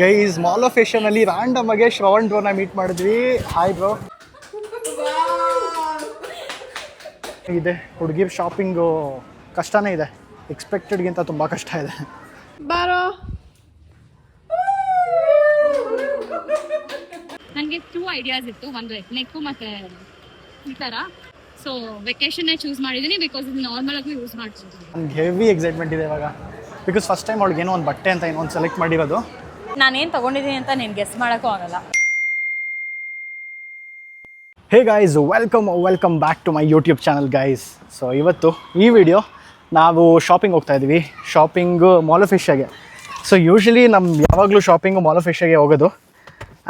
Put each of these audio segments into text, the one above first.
Guys mall of ಏಷ್ಯಾನಲ್ಲಿ random ಆಗಿ ಶ್ರವಣ್ ಬ್ರೋನ ಮೀಟ್ ಮಾಡಿದ್ವಿ. Hi bro. ಇದೆ ಹುಡುಗಿರ್ ಶಾಪಿಂಗು ಕಷ್ಟನೇ ಇದೆ, ಎಕ್ಸ್ಪೆಕ್ಟೆಡ್ಗಿಂತ ತುಂಬ ಕಷ್ಟ ಇದೆ. ಬಾರೋ ನನಗೆ 2 ಐಡಿಯಾಸ್ ಇತ್ತು, ಒಂದು ನೆಕ್ಕು ಮತ್ತೆ ಈ ಥರ. ಸೊ ವೆಕೇಶನ್ನೇ ಚೂಸ್ ಮಾಡಿದ್ದೀನಿ ಬಿಕಾಸ್ ಇದು ನಾರ್ಮಲ್ ಆಗಿ ಯೂಸ್ ಮಾಡ್ತೀನಿ. ನನಗೆ ಹೆವಿ ಎಕ್ಸೈಟ್ಮೆಂಟ್ ಇದೆ ಇವಾಗ, ಬಿಕಾಸ್ ಫಸ್ಟ್ ಟೈಮ್ ಅವ್ಳಿಗೆ ಏನೋ ಒಂದು ಬಟ್ಟೆ ಅಂತ ಏನೋ ಒಂದು ಸೆಲೆಕ್ಟ್ ಮಾಡಿರೋದು. ನಾನೇನು ತೊಗೊಂಡಿದ್ದೀನಿ ಅಂತ ನೀನು ಗೆಸ್ ಮಾಡೋಕ್ಕೂ ಆಗಲ್ಲ. Hey guys, welcome back to my YouTube channel guys. So ಇವತ್ತು ಈ ವಿಡಿಯೋ ನಾವು ಶಾಪಿಂಗ್ ಹೋಗ್ತಾ ಇದ್ದೀವಿ, ಶಾಪಿಂಗು ಮಾಲ್ ಆಫ್ ಏಷ್ಯಾಗೆ. ಸೊ ಯೂಶ್ವಲಿ ಯಾವಾಗಲೂ ಶಾಪಿಂಗು ಮಾಲ್ ಆಫ್ ಏಷ್ಯಾಗೆ ಹೋಗೋದು.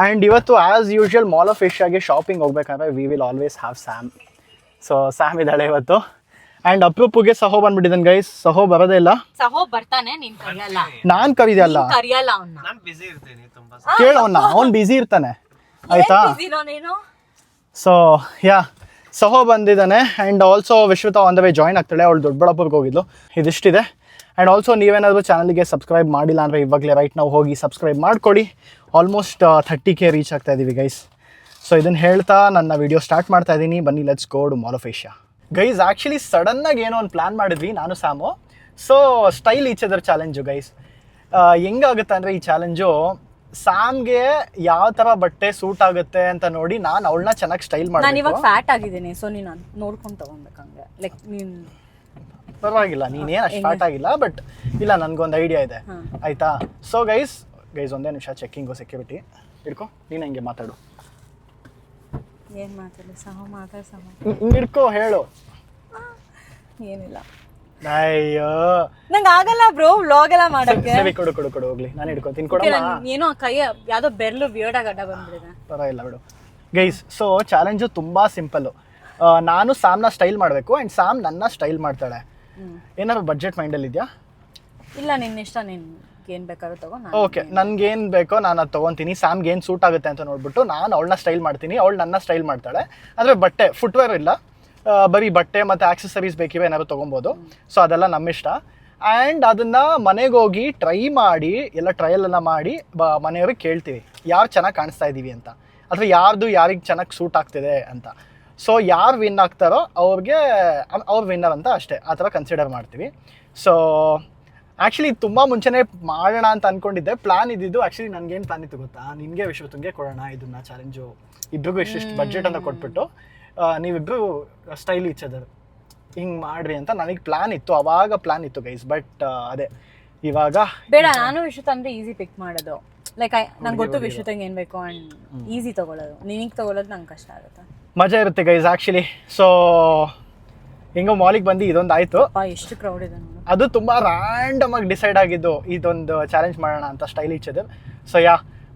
ಆ್ಯಂಡ್ ಇವತ್ತು ಆ್ಯಸ್ ಯೂಶ್ವಲ್ ಮಾಲ್ ಆಫ್ ಏಷ್ಯಾಗೆ ಶಾಪಿಂಗ್ ಹೋಗ್ಬೇಕಂದ್ರೆ we will always have Sam. So Sam ಇದ್ದಾಳೆ ಇವತ್ತು. And ಅಪ್ರೂಪಿಗೆ ಸಹೋ ಬಂದ್ಬಿಟ್ಟಿದ್ದಾನೆ guys. ಸಹೋ ಬರೋದೇ ಇಲ್ಲ. ಸಹೋ ಬರ್ತಾನೆ, ನೀನು ಕರೆಯಲ್ಲ. ನಾನು ಕರೀದಲ್ಲ, ಕರೆಯಲ್ಲ ಅವನ್ನ. ನಾನು ಬಿಸಿ ಇರ್ತೀನಿ ತುಂಬಾ. ಕೇಳೋಣ, ಅವ್ನು ಬ್ಯುಸಿ ಇರ್ತಾನೆ ಆಯ್ತಾ. ಸೊ ಯಾ ಸಹೋ ಬಂದಿದ್ದಾನೆ. And also Vishwatha on the way join ಆಗ್ತಾಳೆ. ಅವಳು ದೊಡ್ಡಬಳ್ಳಾಪುರಕ್ಕೆ ಹೋಗಿದ್ಲು. ಇದಿಷ್ಟಿದೆ. ಆ್ಯಂಡ್ ಆಲ್ಸೋ ನೀವೇನಾದರೂ ಚಾನಲ್ಗೆ ಸಬ್ಸ್ಕ್ರೈಬ್ ಮಾಡಿಲ್ಲ ಅಂದರೆ ಇವಾಗಲೇ ರೈಟ್ ನಾವು ಹೋಗಿ ಸಬ್ಸ್ಕ್ರೈಬ್ ಮಾಡಿಕೊಡಿ. ಆಲ್ಮೋಸ್ಟ್ 30K ರೀಚ್ ಆಗ್ತಾ ಇದ್ದೀವಿ ಗೈಸ್. ಸೊ ಇದನ್ನು ಹೇಳ್ತಾ ನನ್ನ ವಿಡಿಯೋ ಸ್ಟಾರ್ಟ್ ಮಾಡ್ತಾ ಇದ್ದೀನಿ. ಬನ್ನಿ let's go to mall of Asia guys. Actually ಸಡನ್ನಾಗಿ ಏನೋ ಒಂದು ಪ್ಲ್ಯಾನ್ ಮಾಡಿದ್ವಿ ನಾನು Sam. So style each other challenge guys. ಹೆಂಗಾಗುತ್ತೆ ಅಂದರೆ ಈ ಚಾಲೆಂಜು ಸ್ಯಾಮ್ಗೆ ಯಾವ ಥರ ಬಟ್ಟೆ ಸೂಟ್ ಆಗುತ್ತೆ ಅಂತ ನೋಡಿ ನಾನು ಅವಳನ್ನ ಚೆನ್ನಾಗಿ ಸ್ಟೈಲ್ ಮಾಡಿ. ನಾನು ಇವಾಗ ಫ್ಯಾಟ್ ಆಗಿದ್ದೀನಿ, ಸೊ ನೀನು ನೋಡ್ಕೊಂಡು ತೊಗೊಬೇಕಂಗೆ. ಲೈಕ್ ನೀನು ಪರವಾಗಿಲ್ಲ, ನೀನೇನು ಅಷ್ಟು ಫ್ಯಾಟ್ ಆಗಿಲ್ಲ. ಬಟ್ ಇಲ್ಲ, ನನಗೊಂದು ಐಡಿಯಾ ಇದೆ ಆಯಿತಾ. ಸೊ ಗೈಸ್ ಒಂದೇ ನಿಮಿಷ ಚೆಕ್ಕಿಂಗು ಸೆಕ್ಯೂರಿಟಿ ಹಿಡ್ಕೊ. ನೀನು ಹಂಗೆ ಮಾತಾಡು. ಏನು ಮಾತಾಡಲಿ? ಸಹ ಹಿಂಗೆ ಹಿಡ್ಕೊ, ಹೇಳು. ಏನಿಲ್ಲ, ಅಯ್ಯೋ ನಂಗೆ ಆಗಲ್ಲ ಬ್ರೋ ವ್ಲಾಗ್ ಎಲ್ಲ ಮಾಡೋಕ್ಕೆ. ಸರಿ ಕೊಡು ಹೋಗ್ಲಿ, ನಾನು ಹಿಡ್ಕೊತೀನಿ. ಕೊಡಮ್ಮ. ಏನೋ ಕೈ ಯಾವುದೋ ಬೆರಳು ವಿಯರ್ಡಾಗಿ ಅಡ್ಡ ಬಂದ್ಬಿಟ್ಟಿದೆ. ಪರವಾಗಿಲ್ಲ ಬಿಡು ಗೈಸ್. ಸೊ ಚಾಲೆಂಜು ತುಂಬ ಸಿಂಪಲ್ಲು. ನಾನು ಸ್ಯಾಮ್ನ ಸ್ಟೈಲ್ ಮಾಡಬೇಕು ಆ್ಯಂಡ್ ಸ್ಯಾಮ್ ನನ್ನ ಸ್ಟೈಲ್ ಮಾಡ್ತಾಳೆ. ಏನಾದ್ರು ಬಡ್ಜೆಟ್ ಮೈಂಡಲ್ಲಿ ಇದೆಯಾ? ಇಲ್ಲ, ನಿನ್ನ ಇಷ್ಟ, ನಿನ್ಗೆ ಏನು ಬೇಕಾದ್ರೂ ತಗೋ. ಓಕೆ, ನನಗೇನು ಬೇಕೋ ನಾನು ಅದು ತೊಗೊತೀನಿ. ಸ್ಯಾಮ್ಗೆ ಏನು ಸೂಟ್ ಆಗುತ್ತೆ ಅಂತ ನೋಡ್ಬಿಟ್ಟು ನಾನು ಅವಳನ್ನ ಸ್ಟೈಲ್ ಮಾಡ್ತೀನಿ, ಅವಳು ನನ್ನ ಸ್ಟೈಲ್ ಮಾಡ್ತಾಳೆ. ಅಂದರೆ ಬಟ್ಟೆ ಫುಟ್ವೇರ್ ಇಲ್ಲ, ಬರೀ ಬಟ್ಟೆ ಮತ್ತು ಆಕ್ಸೆಸರೀಸ್ ಬೇಕಿವೆ ಏನಾದ್ರು ತೊಗೊಬೋದು. ಸೊ ಅದೆಲ್ಲ ನಮ್ಮ ಇಷ್ಟ. ಆ್ಯಂಡ್ ಅದನ್ನು ಮನೆಗೆ ಹೋಗಿ ಟ್ರೈ ಮಾಡಿ, ಎಲ್ಲ ಟ್ರಯಲೆಲ್ಲ ಮಾಡಿ ಮನೆಯವ್ರಿಗೆ ಕೇಳ್ತೀವಿ ಯಾರು ಚೆನ್ನಾಗಿ ಕಾಣಿಸ್ತಾ ಇದ್ದೀವಿ ಅಂತ, ಅಥವಾ ಯಾರಿಗೆ ಚೆನ್ನಾಗಿ ಸೂಟ್ ಆಗ್ತಿದೆ ಅಂತ. ಸೊ ಯಾರು ವಿನ್ ಆಗ್ತಾರೋ ಅವ್ರು ವಿನ್ನರ್ ಅಂತ ಅಷ್ಟೇ, ಆ ಥರ ಕನ್ಸಿಡರ್ ಮಾಡ್ತೀವಿ. ಸೊ ಆ್ಯಕ್ಚುಲಿ ತುಂಬ ಮುಂಚೆನೇ ಮಾಡೋಣ ಅಂತ ಅಂದ್ಕೊಂಡಿದ್ದೆ. ಪ್ಲ್ಯಾನ್ ಇದ್ದಿದ್ದು ಆ್ಯಕ್ಚುಲಿ ನನಗೇನು ಪ್ಲ್ಯಾನ್ ಇತ್ತು ಗೊತ್ತಾ, ನಿನಗೆ ವಿಶ್ವತಂಗೆ ಕೊಡೋಣ ಇದನ್ನು ಚಾಲೆಂಜು, ಇಬ್ರಿಗೂ ಇಷ್ಟಿಷ್ಟು ಬಡ್ಜೆಟ್ ಅಂತ ಕೊಟ್ಬಿಟ್ಟು ನೀವಿಬ್ಬರು ಸ್ಟೈಲ್ ಇಚ್ಚದರು ಹಿಂಗೆ ಮಾಡ್ರಿ ಅಂತ ನನಗೆ ಪ್ಲ್ಯಾನ್ ಇತ್ತು, ಅವಾಗ ಪ್ಲ್ಯಾನ್ ಇತ್ತು ಗೈಸ್. ಬಟ್ ಅದೇ ಇವಾಗ ಬೇಡ, ನಾನು ವಿಶ್ವತಂದ್ರೆ ಈಸಿ ಪಿಕ್ ಮಾಡೋದು. ಲೈಕ್ ನಂಗೆ ಗೊತ್ತು ವಿಶ್ವತಂಗೆ ಏನು ಬೇಕು ಆ್ಯಂಡ್ ಈಸಿ ತೊಗೊಳ್ಳೋದು. ನಿನಗೆ ತೊಗೊಳ್ಳೋದು ನಂಗೆ ಕಷ್ಟ ಆಗುತ್ತೆ, ಮಜಾ ಇರುತ್ತೆ ಗೈಸ್ ಆ್ಯಕ್ಚುಲಿ. ಸೊ ಹಿಂಗೋ ಮಾಲಿಗೆ ಬಂದು ಇದೊಂದು ಆಯಿತು. ಎಷ್ಟು ಕ್ರೌಡ್ ಇದೆ ನೋಡಿ. ಅದು ತುಂಬ ರ್ಯಾಂಡಮ್ ಆಗಿ ಡಿಸೈಡ್ ಆಗಿದ್ದು ಇದೊಂದು ಚಾಲೆಂಜ್ ಮಾಡೋಣ ಅಂತ, ಸ್ಟೈಲ್ ಇಚ್ಚದು. ಸೊ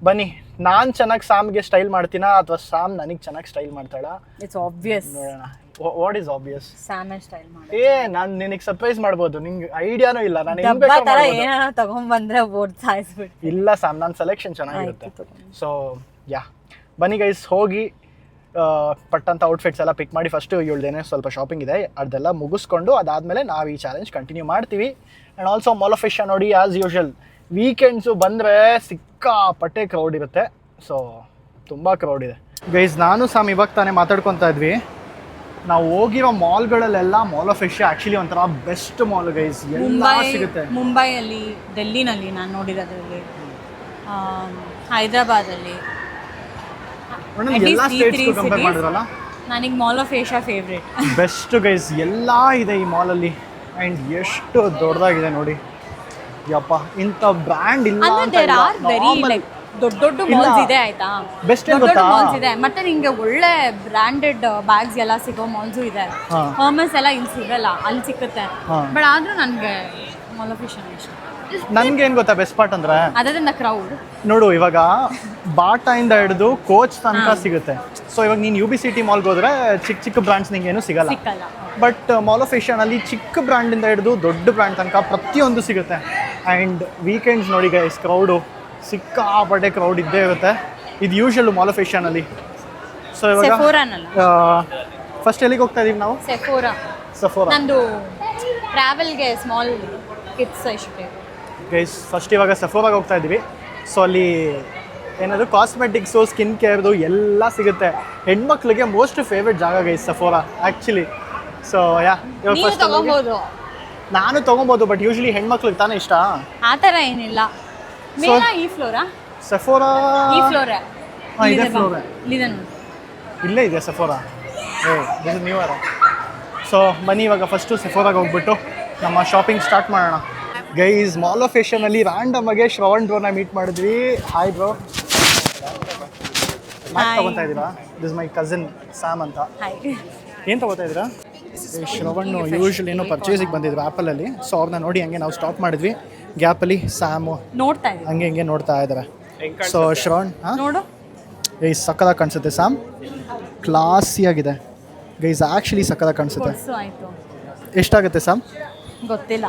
ಬನ್ನಿ, ನಾನು ಚೆನ್ನಾಗಿ ಸ್ಯಾಮ್ಗೆ ಸ್ಟೈಲ್ ಮಾಡ್ತೀನಾ ಅಥವಾ ಸ್ಯಾಮ್ ನನಗೆ ಚೆನ್ನಾಗಿ ಸ್ಟೈಲ್ ಮಾಡ್ತಾಳಾ? It's obvious. ನೋಡೋಣ. What is obvious? Sam style ಮಾಡಿ. ನಾನು ನಿನಗೆ ಸರ್ಪ್ರೈಸ್ ಮಾಡ್ಬೋದು, ನಿಂಗೆ ಐಡಿಯಾನೂ ಇಲ್ಲ. ನಾನು ಏನಾರ ತಗೊಂಡ್ಬಂದ್ರೆ ಓಡ್ ಸಾಯಿಸ್ಬಿಟ್ಟು. ಇಲ್ಲ ಸ್ಯಾಮ್, ನನ್ನ ಸೆಲೆಕ್ಷನ್ ಚೆನ್ನಾಗಿರುತ್ತೆ. ಸೊ ಬನ್ನಿ ಗೈಸ್, ಹೋಗಿ ಪಟ್ಟಂತ ಔಟ್ಫಿಟ್ಸ್ ಎಲ್ಲ ಪಿಕ್ ಮಾಡಿ ಫಸ್ಟು ಇವಳ್ದೇನೆ ಸ್ವಲ್ಪ ಶಾಪಿಂಗ್ ಇದೆ ಅದೆಲ್ಲ ಮುಗಿಸ್ಕೊಂಡು ಅದಾದಮೇಲೆ ನಾವು ಈ ಚಾಲೆಂಜ್ ಕಂಟಿನ್ಯೂ ಮಾಡ್ತೀವಿ. And also mall of Asia ನೋಡಿ ಆ್ಯಸ್ ಯೂಶ್ವಲ್ ವೀಕೆಂಡ್ಸು ಬಂದರೆ ಸಿಕ್ಕಾಪಟ್ಟೆ ಕ್ರೌಡ್ ಇರುತ್ತೆ. ಸೊ ತುಂಬ ಕ್ರೌಡ್ ಇದೆ ಗೈಸ್. ನಾನು ಸ್ಯಾಮ್ ಇವಾಗ ತಾನೇ ಮಾತಾಡ್ಕೊತಾ ಇದ್ವಿ, ನಾವು ಹೋಗಿರೋ ಮಾಲ್ಗಳಲ್ಲೆಲ್ಲ ಮಾಲ್ ಆಫ್ ಏಷ್ಯಾ ಆ್ಯಕ್ಚುಲಿ ಒಂಥರ ಬೆಸ್ಟ್ ಮಾಲ್ ಗೈಸ್. ಎಲ್ಲ ಸಿಗುತ್ತೆ. ಮುಂಬೈಯಲ್ಲಿ, ಡೆಲ್ಲಿನಲ್ಲಿ ನಾನು ನೋಡಿರೋದ್ರಲ್ಲಿ, ಹೈದ್ರಾಬಾದಲ್ಲಿ, ಎಲ್ಲ ಸ್ಟೇಟ್ಸ್ಗೂ ಕಂಪೇರ್ ಮಾಡಿದ್ರಲ್ಲ, ನನಗೆ mall of Asia favourite, best guys. ಎಲ್ಲ ಇದೆ ಈ ಮಾಲಲ್ಲಿ. ಆ್ಯಂಡ್ ಎಷ್ಟು ದೊಡ್ಡದಾಗಿದೆ ನೋಡಿ. ಯಪ್ಪ, ಇಂಥ ಬ್ರ್ಯಾಂಡ್ ಇಲ್ಲ ಅಂತ ಇಲ್ಲ. ದೊಡ್ಡ ಮಾಲ್ಸ್ ಇದೆ ಆಯ್ತಾ, ಬೆಸ್ಟ್ ಮಾಲ್ಸ್ ಇದೆ. ಮತ್ತೆ ನಿಂಗೆ ಒಳ್ಳೆ ಬ್ರಾಂಡೆಡ್ ಬ್ಯಾಗ್ಸ್ ಎಲ್ಲ ಸಿಗೋ ಮಾಲ್ಸು ಇದೆ. ಹರ್ಮಸ್ ಎಲ್ಲ ಇಲ್ಲಿ ಸಿಗಲ್ಲ, ಅಲ್ಲಿ ಸಿಕ್ಕುತ್ತೆ. ಬಟ್ ಆದ್ರೂ ನನಗೆ ಮಾಲ್ ಆಫ್ ಏಷ್ಯಾ ಇಷ್ಟ. ನನ್ಗೇನು ಗೊತ್ತಾ ಬೆಸ್ಟ್ ಪಾರ್ಟ್ ಅಂದ್ರೆ, ಅದರಿಂದ ಕ್ರೌಡ್ ನೋಡು, ಇವಾಗ ಬಾಟಾಯಿಂದ ಹಿಡಿದು ಕೋಚ್ ತನಕ ಸಿಗುತ್ತೆ. ಸೊ ಇವಾಗ ನೀನು UBCT ಮಾಲ್ಗೆ ಹೋದ್ರೆ ಚಿಕ್ಕ ಬ್ರ್ಯಾಂಡ್ಸ್ ನಿಂಗೇನು ಸಿಗಲ್ಲ. ಬಟ್ ಮಾಲ್ ಆಫ್ ಏಷ್ಯಾನಲ್ಲಿ ಚಿಕ್ಕ ಬ್ರ್ಯಾಂಡಿಂದ ಹಿಡಿದು ದೊಡ್ಡ ಬ್ರ್ಯಾಂಡ್ ತನಕ ಪ್ರತಿಯೊಂದು ಸಿಗುತ್ತೆ. ಆ್ಯಂಡ್ ವೀಕೆಂಡ್ಸ್ ನೋಡಿ ಗೈಸ್, ಕ್ರೌಡು ಸಿಕ್ಕಾಪಟ್ಟೆ ಕ್ರೌಡ್ ಇದ್ದೇ ಇರುತ್ತೆ. ಇದು ಯೂಶುವಲ್ ಮಾಲ್ ಆಫ್ ಏಷ್ಯಾನಲ್ಲಿ. ಸೊ ಇವಾಗ ಫಸ್ಟ್ ಎಲ್ಲಿಗೆ ಹೋಗ್ತಾ ಇದೀವಿ ನಾವು? ಸೆಫೋರಾ. ನಂದು ಟ್ರಾವೆಲ್ಗೆ ಸ್ಮಾಲ್ ಕಿಡ್ಸ್ ಇಷ್ಟೇ ಗೈಸ್. ಫಸ್ಟ್ ಇವಾಗ ಸೆಫೋರಾಗೆ ಹೋಗ್ತಾ ಇದ್ದೀವಿ. ಸೊ ಅಲ್ಲಿ ಏನದು ಕಾಸ್ಮೆಟಿಕ್ಸು ಸ್ಕಿನ್ ಕೇರ್ದು ಎಲ್ಲ ಸಿಗುತ್ತೆ. ಹೆಣ್ಮಕ್ಳಿಗೆ ಮೋಸ್ಟ್ ಫೇವ್ರೆಟ್ ಜಾಗ ಗೈಸ್ ಸಫೋರಾ ಆ್ಯಕ್ಚುಲಿ. ಸೊ ಯಾ ಇವಾಗ ನೀವು ಫಸ್ಟ್ ತಗೋಬಹುದು. ನಾನು ತೊಗೊಬೋದು, ಬಟ್ ಯೂಶ್ವಲಿ ಹೆಣ್ಮಕ್ಳಿಗೆ ತಾನೇ ಇಷ್ಟ. ಆ ಥರ ಏನಿಲ್ಲ. ಮೇಲ ಈ ಫ್ಲೋರಾ? ಸಫೋರಾ ಈ ಫ್ಲೋರೇ. ಹಾಂ ಇದೆ ಫ್ಲೋರೇ. ಇಲ್ಲಿದೆ ನೋಡಿ. ಇಲ್ಲೇ ಇದೆ Sephora. This is new year. So ಬನ್ನಿ ಇವಾಗ ಫಸ್ಟು ಸಫೋರಾಗೆ ಹೋಗ್ಬಿಟ್ಟು ನಮ್ಮ ಶಾಪಿಂಗ್ ಸ್ಟಾರ್ಟ್ ಮಾಡೋಣ. ಗೈಸ್ ಮಾಲ್ ಆಫ್ ಏಷ್ಯಾನಲ್ಲಿ ರ್ಯಾಂಡಮ್ ಆಗಿ ಶ್ರವಣ್ ಬ್ರೋನ ಮೀಟ್ ಮಾಡಿದ್ವಿ. Hi bro. ತಗೋತಾ ಇದ್ದೀರಾ? ದಿಸ್ ಮೈ ಕಸಿನ್ ಸ್ಯಾಮ್ ಅಂತ. ಏನು ತಗೋತಾ ಇದ್ದೀರಾ? ಶ್ರವಣ್ ಯೂಶ್ವಲಿ ಏನೋ ಪರ್ಚೇಸಿಗೆ ಬಂದಿದ್ರು ಆ್ಯಪಲಲ್ಲಿ. ಸೊ ಅವ್ರನ್ನ ನೋಡಿ ಹಂಗೆ ನಾವು ಸ್ಟಾಪ್ ಮಾಡಿದ್ವಿ ಗ್ಯಾಪಲ್ಲಿ. ಸ್ಯಾಮು ನೋಡ್ತಾ ಇದ್ದೀನಿ, ಹಂಗೆ ಹಿಂಗೆ ನೋಡ್ತಾ ಇದ್ದಾರೆ. ಸೊ ಶ್ರವಣ್ ನೋಡು ಗೈಸ್ ಸಕ್ಕದಾಗಿ ಕಾಣಿಸುತ್ತೆ. ಸ್ಯಾಮ್ ಕ್ಲಾಸಿಯಾಗಿದೆ ಗೈಸ್, ಆ್ಯಕ್ಚುಲಿ ಸಕ್ಕದಾಗಿ ಕಾಣಿಸುತ್ತೆ. ಆಯಿತು. ಎಷ್ಟಾಗುತ್ತೆ ಸ್ಯಾಮ್? ಗೊತ್ತಿಲ್ಲ,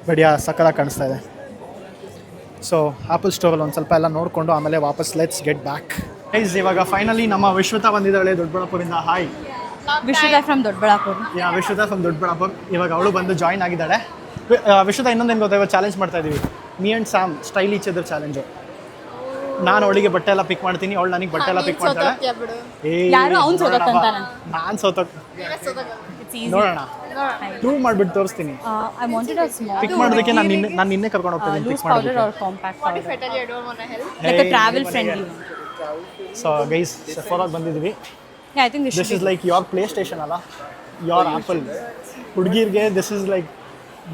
ಬಡಿಯಾ ಸಕ್ಕದಾಗಿ ಕಾಣಿಸ್ತಾ ಇದೆ. ಸೊ ಆ್ಯಪಲ್ ಸ್ಟೋರಲ್ಲಿ ಒಂದು ಸ್ವಲ್ಪ ಎಲ್ಲ ನೋಡಿಕೊಂಡು ಆಮೇಲೆ ವಾಪಸ್ ಲೆಟ್ಸ್ ಗೆಟ್ ಬ್ಯಾಕ್. ಗೈಸ್ ಇವಾಗ ಫೈನಲಿ ನಮ್ಮ ವಿಶ್ವತಾ ಬಂದಿದ್ದಾಳೆ ದೊಡ್ಡಬಳ್ಳಾಪುರಿಂದ. Hi Vishwatha from Doddaballapura. Yeah Vishwatha from Doddaballapura. ಇವಾಗ ಅವಳು ಬಂದು ಜಾಯ್ನ್ ಆಗಿದ್ದಾಳೆ. ವಿಶ್ವತಾ ಇನ್ನೊಂದೇನು ಗೊತ್ತಾ, ಇವಾಗ ಚಾಲೆಂಜ್ ಮಾಡ್ತಾ ಇದ್ದೀವಿ. Me and Sam style each other challenge. ನಾನು ಅವಳಿಗೆ ಬಟ್ಟೆ ಎಲ್ಲ ಪಿಕ್ ಮಾಡ್ತೀನಿ, ಅವಳು ನನಗೆ ಬಟ್ಟೆ ಎಲ್ಲ ಪಿಕ್ ಮಾಡ್ತಾಳೆ. ಯಾರು ಅವ್ನು ಸೋತಂತಾನೆ, ನಾನು ಸೋತ ನೋಡೋಣ, ಪ್ರೂವ್ ಮಾಡಿಬಿಟ್ಟು ತೋರಿಸ್ತೀನಿ. ಐ ವಾಂಟೆಡ್ ಅ ಸ್ಮಾಲ್ ಪಿಕ್ ಮಾಡೋದಕ್ಕೆ ನಾನು ನಿನ್ನೆ ಕರ್ಕೊಂಡು ಹೋಗ್ತೀನಿ ಪಿಕ್ ಮಾಡೋದಕ್ಕೆ. or compact powder. Like a travel friendly. So guys ಸಫೋರಾಗಿ ಬಂದಿದ್ವಿ. Yeah, I think this is like your PlayStation ಅಲ್ಲ, ಯೋರ್ ಆ್ಯಪಲ್. ಹುಡುಗಿರಿಗೆ this is like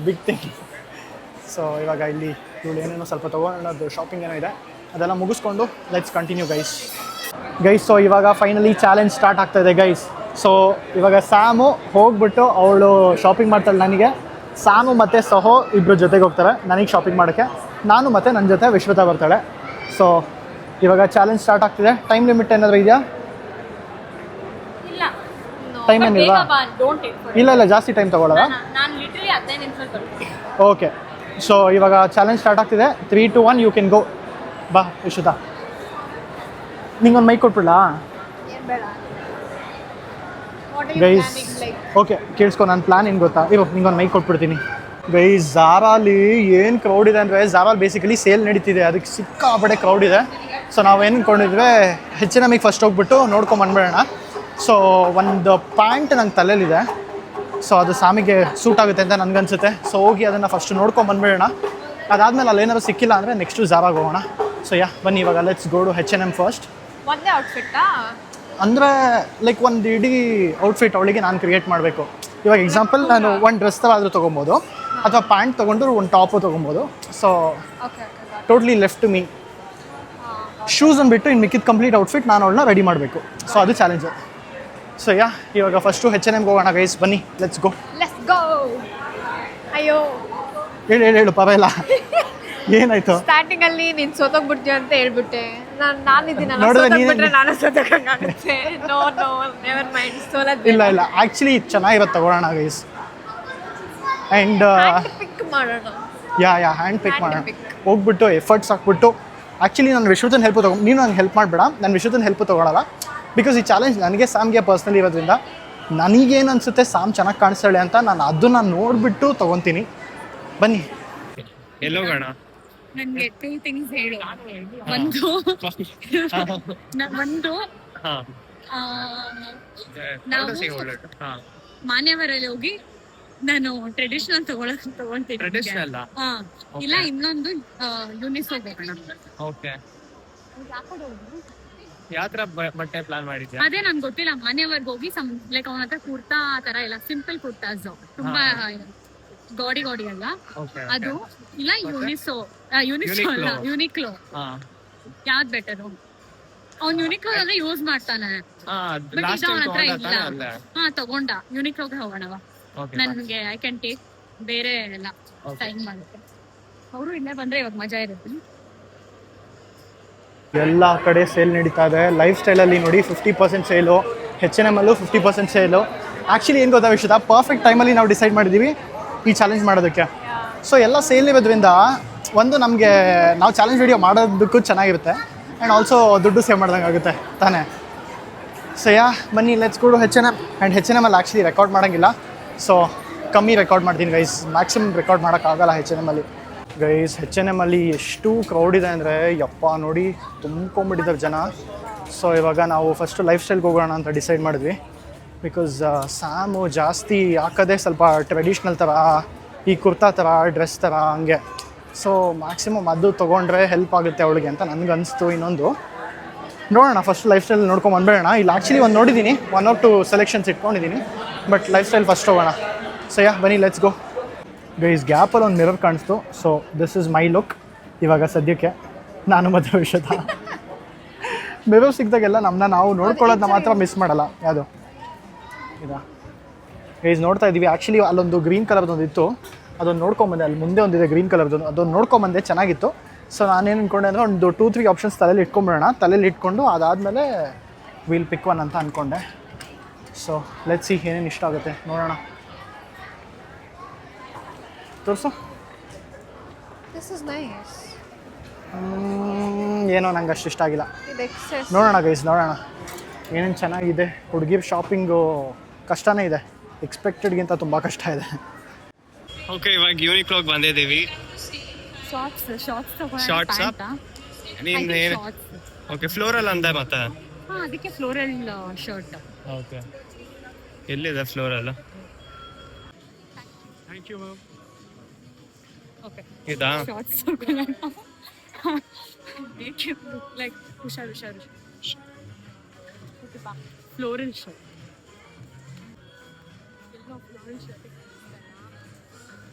big thing. So ಇವಾಗ ಇಲ್ಲಿ ಇವಳು ಏನೇನೋ ಸ್ವಲ್ಪ ತೊಗೊಳೋದು ಶಾಪಿಂಗ್ ಏನೋ ಇದೆ, ಅದೆಲ್ಲ ಮುಗಿಸ್ಕೊಂಡು ಲೆಟ್ಸ್ ಕಂಟಿನ್ಯೂ ಗೈಸ್. ಸೊ ಇವಾಗ ಫೈನಲಿ ಚಾಲೆಂಜ್ ಸ್ಟಾರ್ಟ್ ಆಗ್ತಾ ಇದೆ ಗೈಸ್. ಸೊ ಇವಾಗ ಸ್ಯಾಮು ಹೋಗ್ಬಿಟ್ಟು ಅವಳು ಶಾಪಿಂಗ್ ಮಾಡ್ತಾಳೆ ನನಗೆ. ಸ್ಯಾಮು ಮತ್ತು ಸಹೋ ಇಬ್ಬರು ಜೊತೆಗೆ ಹೋಗ್ತಾರೆ ನನಗೆ ಶಾಪಿಂಗ್ ಮಾಡೋಕ್ಕೆ. ನಾನು ಮತ್ತು ನನ್ನ ಜೊತೆ ವಿಶ್ವತಾ ಬರ್ತಾಳೆ. ಸೊ ಇವಾಗ ಚಾಲೆಂಜ್ ಸ್ಟಾರ್ಟ್ ಆಗ್ತಿದೆ. ಟೈಮ್ ಲಿಮಿಟ್ ಏನಾದರೂ ಇದೆಯಾ? ಇಲ್ಲ, ಟೈಮ್ ಏನಿಲ್ಲ. ಇಲ್ಲ ಜಾಸ್ತಿ ಟೈಮ್ ತೊಗೊಳ್ಳೋದ? ನಾನು ಲಿಟರಲಿ 15 ನಿಮಿಷ ಬರ್ತೀನಿ. ಓಕೆ, ಸೊ ಇವಾಗ ಚಾಲೆಂಜ್ ಸ್ಟಾರ್ಟ್ ಆಗ್ತಿದೆ. 3, 2, 1 ಯು ಕ್ಯಾನ್ ಗೋ. ಬಾ ವಿಶ್ವತಾ, ನಿಂಗೊಂದು ಮೈಕ್ ಕೊಟ್ಬಿಡ್ಲಾ ಗೈಸ್? ಓಕೆ ಕೇಳಿಸ್ಕೊ, ನನ್ನ ಪ್ಲ್ಯಾನ್ ಏನು ಗೊತ್ತಾ, ಇವಾಗ ನಿಂಗೊಂದು ಮೈಕ್ ಕೊಟ್ಬಿಡ್ತೀನಿ. ಗೈಸ್ ಝಾರಾಲಿ ಏನು ಕ್ರೌಡ್ ಇದೆ ಅಂದರೆ, ಝಾರಾಲ್ ಬೇಸಿಕಲಿ ಸೇಲ್ ನಡೀತಿದೆ, ಅದಕ್ಕೆ ಸಿಕ್ಕಾಪಟ್ಟೆ ಕ್ರೌಡ್ ಇದೆ. ಸೊ ನಾವೇನು ಅಂದ್ಕೊಂಡಿದ್ವಿ, H&M ಫಸ್ಟ್ ಹೋಗ್ಬಿಟ್ಟು ನೋಡ್ಕೊಂಬಂದ್ಬಿಡೋಣ. ಸೊ ಒಂದು ಪ್ಯಾಂಟ್ ನಂಗೆ ತಲೆಯಲ್ಲಿದೆ, ಸೊ ಅದು ಸ್ಯಾಮಿಗೆ ಸೂಟ್ ಆಗುತ್ತೆ ಅಂತ ನನಗನ್ಸುತ್ತೆ. ಸೊ ಹೋಗಿ ಅದನ್ನು ಫಸ್ಟ್ ನೋಡ್ಕೊಂಬಂದ್ಬಿಡೋಣ. ಅದಾದಮೇಲೆ ಅಲ್ಲೇನಾದ್ರು ಸಿಕ್ಕಿಲ್ಲ ಅಂದರೆ ನೆಕ್ಸ್ಟು ಝಾರಾಗೆ ಹೋಗೋಣ. ಸೊ ಯಾ ಬನ್ನಿ ಇವಾಗ let's go to H&M first. ಒಂದೇ ಔಟ್ಫಿಟ್ಟಾ? ಅಂದರೆ ಲೈಕ್ ಒಂದು ಇಡೀ ಔಟ್ಫಿಟ್ ಅವಳಿಗೆ ನಾನು ಕ್ರಿಯೇಟ್ ಮಾಡಬೇಕು. ಇವಾಗ ಎಕ್ಸಾಂಪಲ್ ನಾನು ಒಂದು ಡ್ರೆಸ್ ಥರ ಆದರೂ ತೊಗೊಬೋದು, ಅಥವಾ ಪ್ಯಾಂಟ್ ತೊಗೊಂಡು ಒಂದು ಟಾಪು ತೊಗೊಬೋದು. So totally left me. ಶೂಸನ್ನು ಬಿಟ್ಟು ಇನ್ನು ಮಿಕ್ಕಿದ ಕಂಪ್ಲೀಟ್ ಔಟ್ಫಿಟ್ ನಾನು ಅವಳನ್ನ ರೆಡಿ ಮಾಡಬೇಕು. ಸೊ ಅದು ಚಾಲೆಂಜು. ಸೊ ಯಾ ಇವಾಗ ಫಸ್ಟು H&M ಹೋಗೋಣ ಗೈಸ್, ಬನ್ನಿ ಲೆಟ್ಸ್ ಗೋ. ಅಯ್ಯೋ ಹೇಳು ಪರವಾಗಿಲ್ಲ. ಏನಾಯ್ತು? ಸ್ಟಾರ್ಟಿಂಗ್ ಅಲ್ಲಿ ನೀನು ಸೋತೋಗ್ಬಿಡ್ತೀವಿ ಅಂತ ಹೇಳ್ಬಿಟ್ಟೆ. ನಾನಿದ್ದೀನಲ್ಲ, ನಾನು ಸೋತೋಗಂಗಾಗುತ್ತೆ. ನೋ ನೆವರ್ ಮೈಂಡ್, ಸೋಲೋದು ಇಲ್ಲ ಆ್ಯಕ್ಚುಲಿ ಚೆನ್ನಾಗಿರೋದು ತಗೊಳ್ಳೋಣ ಗೈಸ್. ಆ್ಯಂಡ್ ಪಿಕ್ ಮಾಡೋಣ. ಯಾ ಹ್ಯಾಂಡ್ ಪಿಕ್ ಮಾಡೋಣ. ಹೋಗ್ಬಿಟ್ಟು ಎಫರ್ಟ್ಸ್ ಹಾಕ್ಬಿಟ್ಟು, ಆ್ಯಕ್ಚುಲಿ ನಾನು ವಿಶ್ವತನ ಹೆಲ್ಪ್ ನೀನು ನಂಗೆ ಹೆಲ್ಪ್ ಮಾಡಬೇಡ, ನಾನು ವಿಶ್ವತನ ಹೆಲ್ಪ್ ತೊಗೊಳಲ್ಲ. ಬಿಕಾಸ್ ಈ ಚಾಲೆಂಜ್ ನನಗೆ ಸ್ಯಾಮ್ಗೆ ಪರ್ಸ್ನಲಿ ಇರೋದ್ರಿಂದ ನನಗೇನು ಅನಿಸುತ್ತೆ ಸ್ಯಾಮ್ ಚೆನ್ನಾಗಿ ಕಾಣಿಸ್ತಾಳೆ ಅಂತ ನಾನು ಅದನ್ನು ನೋಡಿಬಿಟ್ಟು ತೊಗೊತೀನಿ. ಬನ್ನಿ ಎಲ್ಲೋಗೋಣ? ನನಗೆ 2 ಥಿಂಗ್ಸ್ ಹೇಳು. ಒಂದು ನಾವು ಮಾನ್ಯವರಲ್ಲಿ ಹೋಗಿ ನಾನು ಟ್ರೆಡಿಷನಲ್ ತಗೊಳ್ತೀನಿ. ಟ್ರೆಡಿಷನಲ್ ಇಲ್ಲ ಇನ್ನೊಂದು ಯೂನಿಸ್ ಹೋಗೋಣ. ಓಕೆ, ಯಾವ ತರ ಬಟ್ಟೆ ಪ್ಲಾನ್ ಮಾಡಿದ್ಯಾ? ಅದೇ ನನ್ಗೆ ಗೊತ್ತಿಲ್ಲ. ಮಾನ್ಯವರ್ಗೆ ಹೋಗಿ ಲೈಕ್ ಅವನ ಹತ್ರ ಕುರ್ತಾ ಆ ತರ ಇಲ್ಲ, ಸಿಂಪಲ್ ಕುರ್ತಾಸ್, ತುಂಬಾ ಗಾಡಿ ಅಲ್ಲ ಅದು. ಇಲ್ಲ ಯೂನಿಕ್ಲೋ ಯಾವ್ದು ಬೆಟರು? ಅವ್ನು ಯೂನಿಕ್ಲೋ ಅಲ್ಲೇ ಯೂಸ್ ಮಾಡ್ತಾನೆ, ಬಟ್ ಇದು ಅವನ ಹತ್ರ ಇಲ್ಲ. ತಗೊಂಡ ಯೂನಿಕ್ಲೋಗೆ ಹೋಗೋಣವ. ನನ್ಗೆ ಐ ಕ್ಯಾನ್ ಟೇಕ್ ಬೇರೆ ಎಲ್ಲ ಟೈಮ್ ಮಾಡುತ್ತೆ. ಅವರು ಇಲ್ಲೇ ಬಂದ್ರೆ ಇವಾಗ ಮಜಾ ಇರುತ್ತೆ. ಎಲ್ಲ ಕಡೆ ಸೇಲ್ ನಡೀತಾ ಇದೆ. ಲೈಫ್ ಸ್ಟೈಲಲ್ಲಿ ನೋಡಿ 50% ಸೇಲು, H&M ಅಲ್ಲೂ 50% ಸೇಲು. ಆ್ಯಕ್ಚುಲಿ ಏನು ಗೊತ್ತಾ ವಿಷಯ, ಪರ್ಫೆಕ್ಟ್ ಟೈಮಲ್ಲಿ ನಾವು ಡಿಸೈಡ್ ಮಾಡಿದ್ದೀವಿ ಈ ಚಾಲೆಂಜ್ ಮಾಡೋದಕ್ಕೆ. ಸೊ ಎಲ್ಲ ಸೇಲ್ ಇರೋದ್ರಿಂದ ಒಂದು ನಮಗೆ ನಾವು ಚಾಲೆಂಜ್ ವಿಡಿಯೋ ಮಾಡೋದಕ್ಕೂ ಚೆನ್ನಾಗಿರುತ್ತೆ, ಆ್ಯಂಡ್ ಆಲ್ಸೋ ದುಡ್ಡು ಸೇವ್ ಮಾಡ್ದಂಗೆ ಆಗುತ್ತೆ ತಾನೇ. ಸೊ ಯಾ ಬನ್ನಿ let's go to H&M. And H&M ಅಲ್ಲಿ ಆ್ಯಕ್ಚುಲಿ ರೆಕಾರ್ಡ್ ಮಾಡೋಂಗಿಲ್ಲ, ಸೊ ಕಮ್ಮಿ ರೆಕಾರ್ಡ್ ಮಾಡ್ತೀನಿ ಗೈಸ್. ಮ್ಯಾಕ್ಸಿಮಮ್ ರೆಕಾರ್ಡ್ ಮಾಡೋಕ್ಕಾಗಲ್ಲ H&M ಅಲ್ಲಿ. ಗೈಸ್ H&M ಅಲ್ಲಿ ಎಷ್ಟು ಕ್ರೌಡ್ ಇದೆ ಅಂದರೆ ಯಪ್ಪ ನೋಡಿ ತುಂಬ್ಕೊಂಡ್ಬಿಟ್ಟಿದ್ದಾರೆ ಜನ. ಸೊ ಇವಾಗ ನಾವು ಫಸ್ಟು ಲೈಫ್ ಸ್ಟೈಲ್ಗೆ ಹೋಗೋಣ ಅಂತ ಡಿಸೈಡ್ ಮಾಡಿದ್ವಿ. ಬಿಕಾಸ್ ಸ್ಯಾಮು ಜಾಸ್ತಿ ಹಾಕೋದೇ ಸ್ವಲ್ಪ ಟ್ರೆಡಿಷ್ನಲ್ ಥರ, ಈ ಕುರ್ತಾ ಥರ, ಡ್ರೆಸ್ ಥರ ಹಂಗೆ. ಸೊ ಮ್ಯಾಕ್ಸಿಮಮ್ ಅದು ತೊಗೊಂಡ್ರೆ ಹೆಲ್ಪ್ ಆಗುತ್ತೆ ಅವಳಿಗೆ ಅಂತ ನನಗನ್ನಿಸ್ತು. ಇನ್ನೊಂದು ನೋಡೋಣ, ಫಸ್ಟ್ ಲೈಫ್ ಸ್ಟೈಲ್ ನೋಡ್ಕೊಂಡು ಬಂದ್ಬೇಡೋಣ. ಇಲ್ಲಿ ಆ್ಯಕ್ಚುಲಿ ಒಂದು ನೋಡಿದ್ದೀನಿ, 1 or 2 ಸೆಲೆಕ್ಷನ್ಸ್ ಇಟ್ಕೊಂಡಿದ್ದೀನಿ. ಬಟ್ ಲೈಫ್ ಸ್ಟೈಲ್ ಫಸ್ಟ್ ಹೋಗೋಣ. ಸೊ ಬನ್ನಿ, ಲೆಟ್ಸ್ ಗೋ. ಗೈಸ್ ಗ್ಯಾಪಲ್ಲಿ ಒಂದು ಮಿರರ್ ಕಾಣಿಸ್ತು. So this is my look ಇವಾಗ ಸದ್ಯಕ್ಕೆ. ನಾನು ಮತ್ತು ವಿಷದ ಮಿರರ್ ಸಿಕ್ಕಿದಾಗೆಲ್ಲ ನಾವು ನೋಡ್ಕೊಳ್ಳೋದನ್ನ ಮಾತ್ರ ಮಿಸ್ ಮಾಡಲ್ಲ. ಯಾವುದು ಇದಾ ಗೈಸ್ ನೋಡ್ತಾ ಇದ್ದೀವಿ. ಆ್ಯಕ್ಚುಲಿ ಅಲ್ಲೊಂದು ಗ್ರೀನ್ ಕಲರ್ದೊಂದು ಇತ್ತು, ಅದೊಂದು ನೋಡ್ಕೊಂಬಂದೆ. ಅಲ್ಲಿ ಮುಂದೆ ಒಂದಿದೆ ಗ್ರೀನ್ ಕಲರ್ದು, ಅದೊಂದು ನೋಡ್ಕೊಂಬಂದೆ, ಚೆನ್ನಾಗಿತ್ತು. ಸೊ ನಾನೇನು ಅಂದ್ಕೊಂಡೆ ಅಂದರೆ ಒಂದು 2-3 ಆಪ್ಷನ್ಸ್ ತಲೆಯಲ್ಲಿ ಇಟ್ಕೊಂಬಿಡೋಣ. ತಲೆಯಲ್ಲಿ ಇಟ್ಕೊಂಡು ಅದಾದಮೇಲೆ ವೀಲ್ ಪಿಕ್ ಒನ್ ಅಂತ ಅಂದ್ಕೊಂಡೆ. ಸೊ ಲೆಟ್ಸ್ ಸಿ ಏನೇನು ಇಷ್ಟ ಆಗುತ್ತೆ ನೋಡೋಣ. ತೋರಿಸು. ಏನೋ ನಂಗೆ ಅಷ್ಟು ಇಷ್ಟ ಆಗಿಲ್ಲ. ನೋಡೋಣ ಗೈಸ್, ನೋಡೋಣ ಏನೇನು ಚೆನ್ನಾಗಿದೆ. ಹುಡುಗಿರ್ ಶಾಪಿಂಗು ಕಷ್ಟನೇ ಇದೆ, ಎಕ್ಸ್ಪೆಕ್ಟೆಡ್ಗಿಂತ ತುಂಬ ಕಷ್ಟ ಇದೆ. ಓಕೆ, ಇವಾಗ ಯೂನಿಕ್ಲೋಗೆ ಬಂದಿದ್ದೀವಿ. ಶಾರ್ಟ್ಸ್ ಓಕೆ, ಫ್ಲೋರಲ್ ಅಂದೆ ಮತ್ತೆ. ಅದಕ್ಕೆ ಫ್ಲೋರಲ್ ಶರ್ಟ್. ಓಕೆ, ಎಲ್ಲಿದೆ floral? Thank you ma'am. Okay, ಇದಾ ಶಾರ್ಟ್ಸ್ ಲೈಕ್ ಹುಷಾರು. ಓಕೆ ಬಾ, ಫ್ಲೋರಲ್ ಶರ್ಟ್.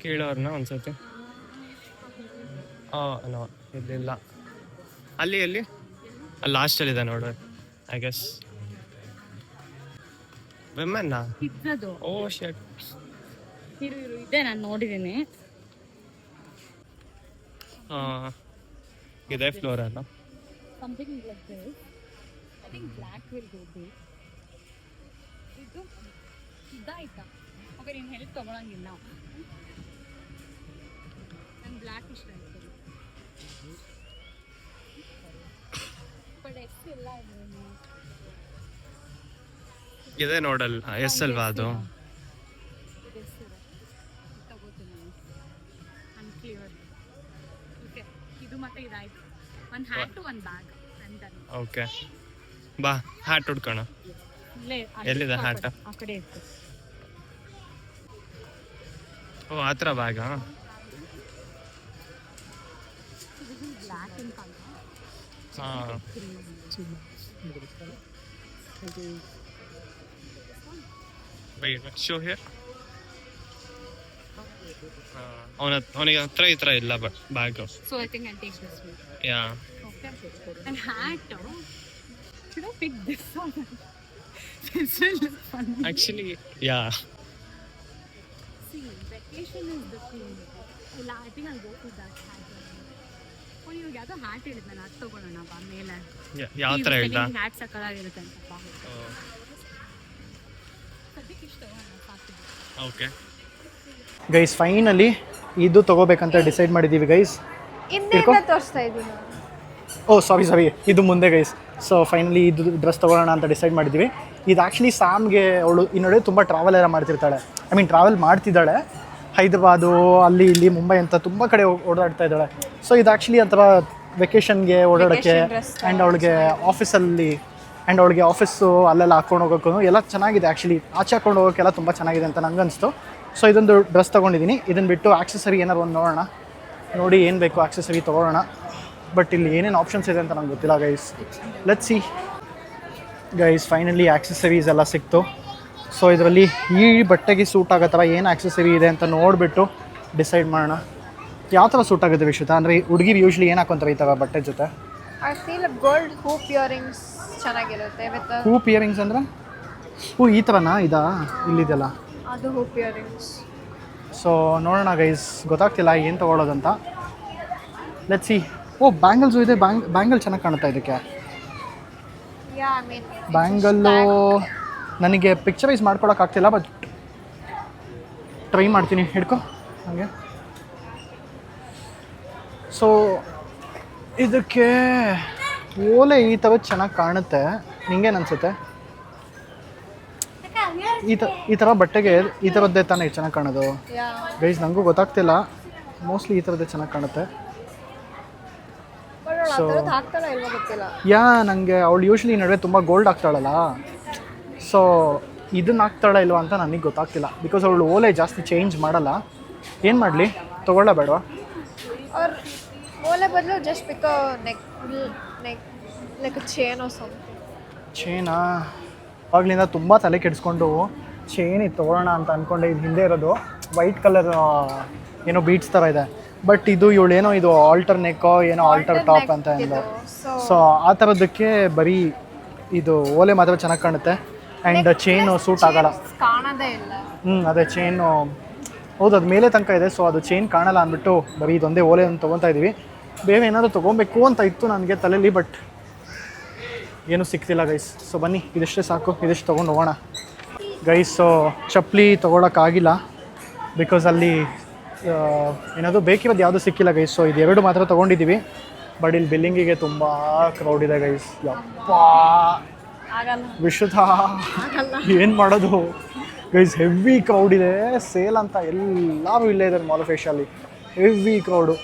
ಕೇಳೋರ್ನ ಒಂದ್ಸತಿ. ನೋ, ಇಲ್ಲಿಲ್ಲ. ಅಲ್ಲಿ ಅಲ್ಲಿ ಲಾಸ್ಟಲ್ಲಿದೆ ನೋಡು, ಐ ಗೆಸ್. ವಿಮೆನ್ನಾ? ಇದ್ದದು. Oh shut. ಇರು ಇದೆ, ನಾನು ನೋಡಿದ್ದೀನಿ. ಇದೆ ಫ್ಲೋರ್ ಅಲ್ಲ? Something like this. I think black will go good. ಇದು ಇದಾಯ್ತಾ? ಓಕೆ, ನೀನು ಹೆಲ್ಪ್ ತೊಗೊಳಂಗಿಲ್ಲ. ನಂಗೆ ಬ್ಲ್ಯಾಕ್ ಇಷ್ಟ ಆಯ್ತು. ಬಟ್ ಎಷ್ಟು ಇಲ್ಲ ಇದೆ ನೋಡಲ್ಲ, ಎಸ್ ಅಲ್ವಾ ಅದು? ತಗೋತೀನಿ. ಅನ್ಕ್ಲಿಯರ್. ಓಕೆ, ಇದು ಮತ್ತೆ ಇದಾಯ್ತು. ಒಂದು ಹ್ಯಾಟು, ಒಂದು ಬ್ಯಾಗ್. ಓಕೆ, ಬಾ ಹ್ಯಾಟ್ ಹುಡ್ಕೋಣ. ಎಲ್ಲಿದೆ ಹ್ಯಾಟ್? ಆ ಕಡೆ ಇತ್ತು. ಓ, ಆ ಥರ ಬ್ಯಾಗಾ? Black in colour. ಹಾಂ, ಶೋ ಹಿಯರ್. ಅವನಿಗೆ ಹತ್ರ ಈ ಥರ ಇಲ್ಲ but bag. So I think I take this one. Yeah. Okay. And hat. Should I pick this one? This will look funny. Actually, yeah. See, vacation is the thing. I think I'll go to that hat. Oh, you got the hat ಹೇಳಿದ್ದೆ, ನಾನು ಅದು ತಗೊಳ್ಳೋಣ ಬಾ ಮೇಲೆ. ಯಾವ ಥರ ಹೇಳ್ದ? Hat ಸಕ್ಕತ್ತಾಗಿರುತ್ತೆ ಅಂತ ಬಾ. ಸದ್ಯಕ್ಕೆ ಇಷ್ಟ ಸಾಕು. ಓಕೆ ಗೈಸ್, ಫೈನಲಿ ಇದು ತೊಗೋಬೇಕಂತ ಡಿಸೈಡ್ ಮಾಡಿದ್ದೀವಿ ಗೈಸ್. ಹಿಂದೆ ತೋರಿಸ್ತಾ ಇದ್ದೀನಿ. ಓ ಸಾರಿ, ಇದು ಮುಂದೆ ಗೈಸ್. ಸೊ ಫೈನಲಿ ಇದು ಡ್ರೆಸ್ ತೊಗೊಳ್ಳೋಣ ಅಂತ ಡಿಸೈಡ್ ಮಾಡಿದ್ದೀವಿ. ಇದು ಆ್ಯಕ್ಚುಲಿ ಸ್ಯಾಮ್ಗೆ, ಅವಳು ಈ ನಡುವೆ ತುಂಬ ಟ್ರಾವೆಲ್ ಎಲ್ಲ ಮಾಡ್ತಿರ್ತಾಳೆ. ಟ್ರಾವೆಲ್ ಮಾಡ್ತಿದ್ದಾಳೆ. ಹೈದರಾಬಾದು, ಅಲ್ಲಿ ಇಲ್ಲಿ ಮುಂಬೈ ಅಂತ ತುಂಬ ಕಡೆ ಓಡಾಡ್ತಾ ಇದ್ದಾಳೆ. ಸೊ ಇದು ಆ್ಯಕ್ಚುಲಿ ಒಂಥರ ವೆಕೇಷನ್ಗೆ ಓಡಾಡೋಕ್ಕೆ, ಆ್ಯಂಡ್ ಅವಳಿಗೆ ಆಫೀಸಲ್ಲಿ, ಆ್ಯಂಡ್ ಅವಳಿಗೆ ಆಫೀಸು ಅಲ್ಲೆಲ್ಲ ಹಾಕ್ಕೊಂಡು ಹೋಗೋಕ್ಕೂ ಎಲ್ಲ ಚೆನ್ನಾಗಿದೆ. ಆ್ಯಕ್ಚುಲಿ ಆಚೆ ಹಾಕ್ಕೊಂಡು ಹೋಗೋಕ್ಕೆಲ್ಲ ತುಂಬ ಚೆನ್ನಾಗಿದೆ ಅಂತ ನನಗನ್ನಿಸ್ತು. ಸೊ ಇದೊಂದು ಡ್ರೆಸ್ ತೊಗೊಂಡಿದ್ದೀನಿ. ಇದನ್ನು ಬಿಟ್ಟು ಆಕ್ಸೆಸರಿ ಏನಾರು ಒಂದು ನೋಡೋಣ, ನೋಡಿ ಏನು ಬೇಕು ಆಕ್ಸೆಸರಿ ತೊಗೊಳ್ಳೋಣ. ಬಟ್ ಇಲ್ಲಿ ಏನೇನು ಆಪ್ಷನ್ಸ್ ಇದೆ ಅಂತ ನಂಗೆ ಗೊತ್ತಿಲ್ಲ guys. Let's see guys. Finally accessories ಎಲ್ಲ ಸಿಕ್ತು. ಸೊ ಇದರಲ್ಲಿ ಈ ಬಟ್ಟೆಗೆ ಸೂಟ್ ಆಗೋ ಥರ ಏನು ಆಕ್ಸೆಸರಿ ಇದೆ ಅಂತ ನೋಡಿಬಿಟ್ಟು ಡಿಸೈಡ್ ಮಾಡೋಣ. ಯಾವ ಥರ ಸೂಟ್ ಆಗುತ್ತೆ ವಿಶ್ವಿತಾ? ಅಂದರೆ ಹುಡುಗಿರು ಯೂಶ್ವಲಿ ಏನು ಹಾಕೊಂತಾರೆ ಈ ಥರ ಬಟ್ಟೆ ಜೊತೆ? I feel gold hoop earrings ಚೆನ್ನಾಗಿರುತ್ತೆ. ವಿತ್ ಹೂಪ್ ಇಯರಿಂಗ್ಸ್ ಅಂದರೆ ಈ ಥರನಾ? ಇದಾ ಇಲ್ಲಿದೆಲ್ಲ ಅದು ಹೂಪ್ ಇಯರಿಂಗ್ಸ್. ಸೊ ನೋಡೋಣ ಗೈಸ್, ಗೊತ್ತಾಗ್ತಿಲ್ಲ ಏನು ತೊಗೊಳ್ಳೋದಂತ. Let's see. ಬ್ಯಾಂಗಲ್ಸು ಇದೆ. ಬ್ಯಾಂಗಲ್ ಚೆನ್ನಾಗಿ ಕಾಣುತ್ತಾ ಇದಕ್ಕೆ. ಬ್ಯಾಂಗಲ್ಲು ನನಗೆ ಪಿಕ್ಚರೈಸ್ ಮಾಡ್ಕೊಳಕ್ಕಾಗ್ತಿಲ್ಲ, ಬಟ್ ಟ್ರೈ ಮಾಡ್ತೀನಿ. ಹಿಡ್ಕೊ ಹಾಗೆ. ಸೊ ಇದಕ್ಕೆ ಓಲೆ ಈ ಥರ ಚೆನ್ನಾಗಿ ಕಾಣುತ್ತೆ. ನಿಂಗೇನು ಅನಿಸುತ್ತೆ? ಈ ಥರ ಬಟ್ಟೆಗೆ ಈ ಥರದ್ದೇ ತಾನೇ ಚೆನ್ನಾಗಿ ಕಾಣೋದು ಗೈಸ್. ನನಗೂ ಗೊತ್ತಾಗ್ತಿಲ್ಲ ಮೋಸ್ಟ್ಲಿ ಈ ಥರದ್ದೇ ಚೆನ್ನಾಗಿ ಕಾಣುತ್ತೆ. ಬಟ್ ಅವಳು ಆ So- ಥರದ್ದು ಹಾಕ್ತಾಳೆ ಇಲ್ವೋ ಗೊತ್ತಿಲ್ಲ. ಯಾ ನನಗೆ ಅವಳು ಯೂಶ್ವಲಿ ನಡುವೆ ತುಂಬ ಗೋಲ್ಡ್ ಹಾಕ್ತಾಳಲ್ಲ, ಸೊ ಇದನ್ನ ಹಾಕ್ತಾಳ ಇಲ್ವಾ ಅಂತ ನನಗೆ ಗೊತ್ತಾಗ್ತಿಲ್ಲ. ಬಿಕಾಸ್ ಅವಳು ಓಲೆ ಜಾಸ್ತಿ ಚೇಂಜ್ ಮಾಡಲ್ಲ. ಏನು ಮಾಡಲಿ, ತೊಗೊಳ್ಳ ಬೇಡವಾ? ಅವ್ರ ಓಲೆ ಬದಲು just pick neck like chain or something. ಚೇನಾ? ಆವಾಗಲಿಂದ ತುಂಬ ತಲೆ ಕೆಡಿಸ್ಕೊಂಡು ಚೇನ್ ಇದು ತೊಗೊಳ್ಳೋಣ ಅಂತ ಅಂದ್ಕೊಂಡೆ. ಇದು ಹಿಂದೆ ಇರೋದು ವೈಟ್ ಕಲರ್ ಏನೋ ಬೀಟ್ಸ್ ಥರ ಇದೆ. ಬಟ್ ಇದು ಇವಳೇನೋ ಇದು ಆಲ್ಟರ್ ನೆಕ್ಕೋ ಏನೋ ಆಲ್ಟರ್ ಟಾಪ್ ಅಂತ ಏನೋ. ಸೊ ಆ ಥರದ್ದಕ್ಕೆ ಬರೀ ಇದು ಓಲೆ ಮಾತ್ರ ಚೆನ್ನಾಗಿ ಕಾಣುತ್ತೆ. ಆ್ಯಂಡ್ ಚೈನು ಸೂಟ್ ಆಗಲ್ಲ. ಕಾಣೋದೇ ಇಲ್ಲ. ಅದೇ ಚೈನು ಹೌದು, ಅದು ಮೇಲೆ ತನಕ ಇದೆ. ಸೊ ಅದು ಚೈನ್ ಕಾಣಲ್ಲ ಅಂದ್ಬಿಟ್ಟು ಬರೀ ಇದೊಂದೇ ಓಲೆ ಅಂತ ತೊಗೊತಾ ಇದ್ದೀವಿ. ಬೇರೆ ಏನಾದರೂ ತೊಗೊಬೇಕು ಅಂತ ಇತ್ತು ನನಗೆ ತಲೆಯಲ್ಲಿ, ಬಟ್ ಏನೂ ಸಿಗ್ತಿಲ್ಲ ಗೈಸ್. ಸೊ ಬನ್ನಿ, ಇದಿಷ್ಟೇ ಸಾಕು, ಇದಿಷ್ಟು ತೊಗೊಂಡು ಹೋಗೋಣ ಗೈಸ್. ಸೊ ಚಪ್ಪಲಿ ತೊಗೊಳಕ್ಕಾಗಿಲ್ಲ ಬಿಕಾಸ್ ಅಲ್ಲಿ ಏನಾದರೂ ಬೇಕಿರೋದು ಯಾವುದೂ ಸಿಕ್ಕಿಲ್ಲ ಗೈಸ್. ಸೊ ಇದು ಎರಡು ಮಾತ್ರ ತೊಗೊಂಡಿದ್ದೀವಿ. ಬಟ್ ಇಲ್ಲಿ ಬಿಲ್ಲಿಂಗಿಗೆ ತುಂಬ ಕ್ರೌಡ್ ಇದೆ ಗೈಸ್. ಯಪ್ಪ ಆಗಲ್ಲ ವಿಶುದ್ಧ ಏನು ಮಾಡೋದು ಗೈಸ್, ಹೆವಿ ಕ್ರೌಡ್ ಇದೆ. ಸೇಲ್ ಅಂತ ಎಲ್ಲರೂ ಇಲ್ಲೇ ಇದ್ದಾರೆ ಮಾಲ್ ಆಫ್ ಏಷ್ಯಲ್ಲಿ, ಹೆವಿ ಕ್ರೌಡು.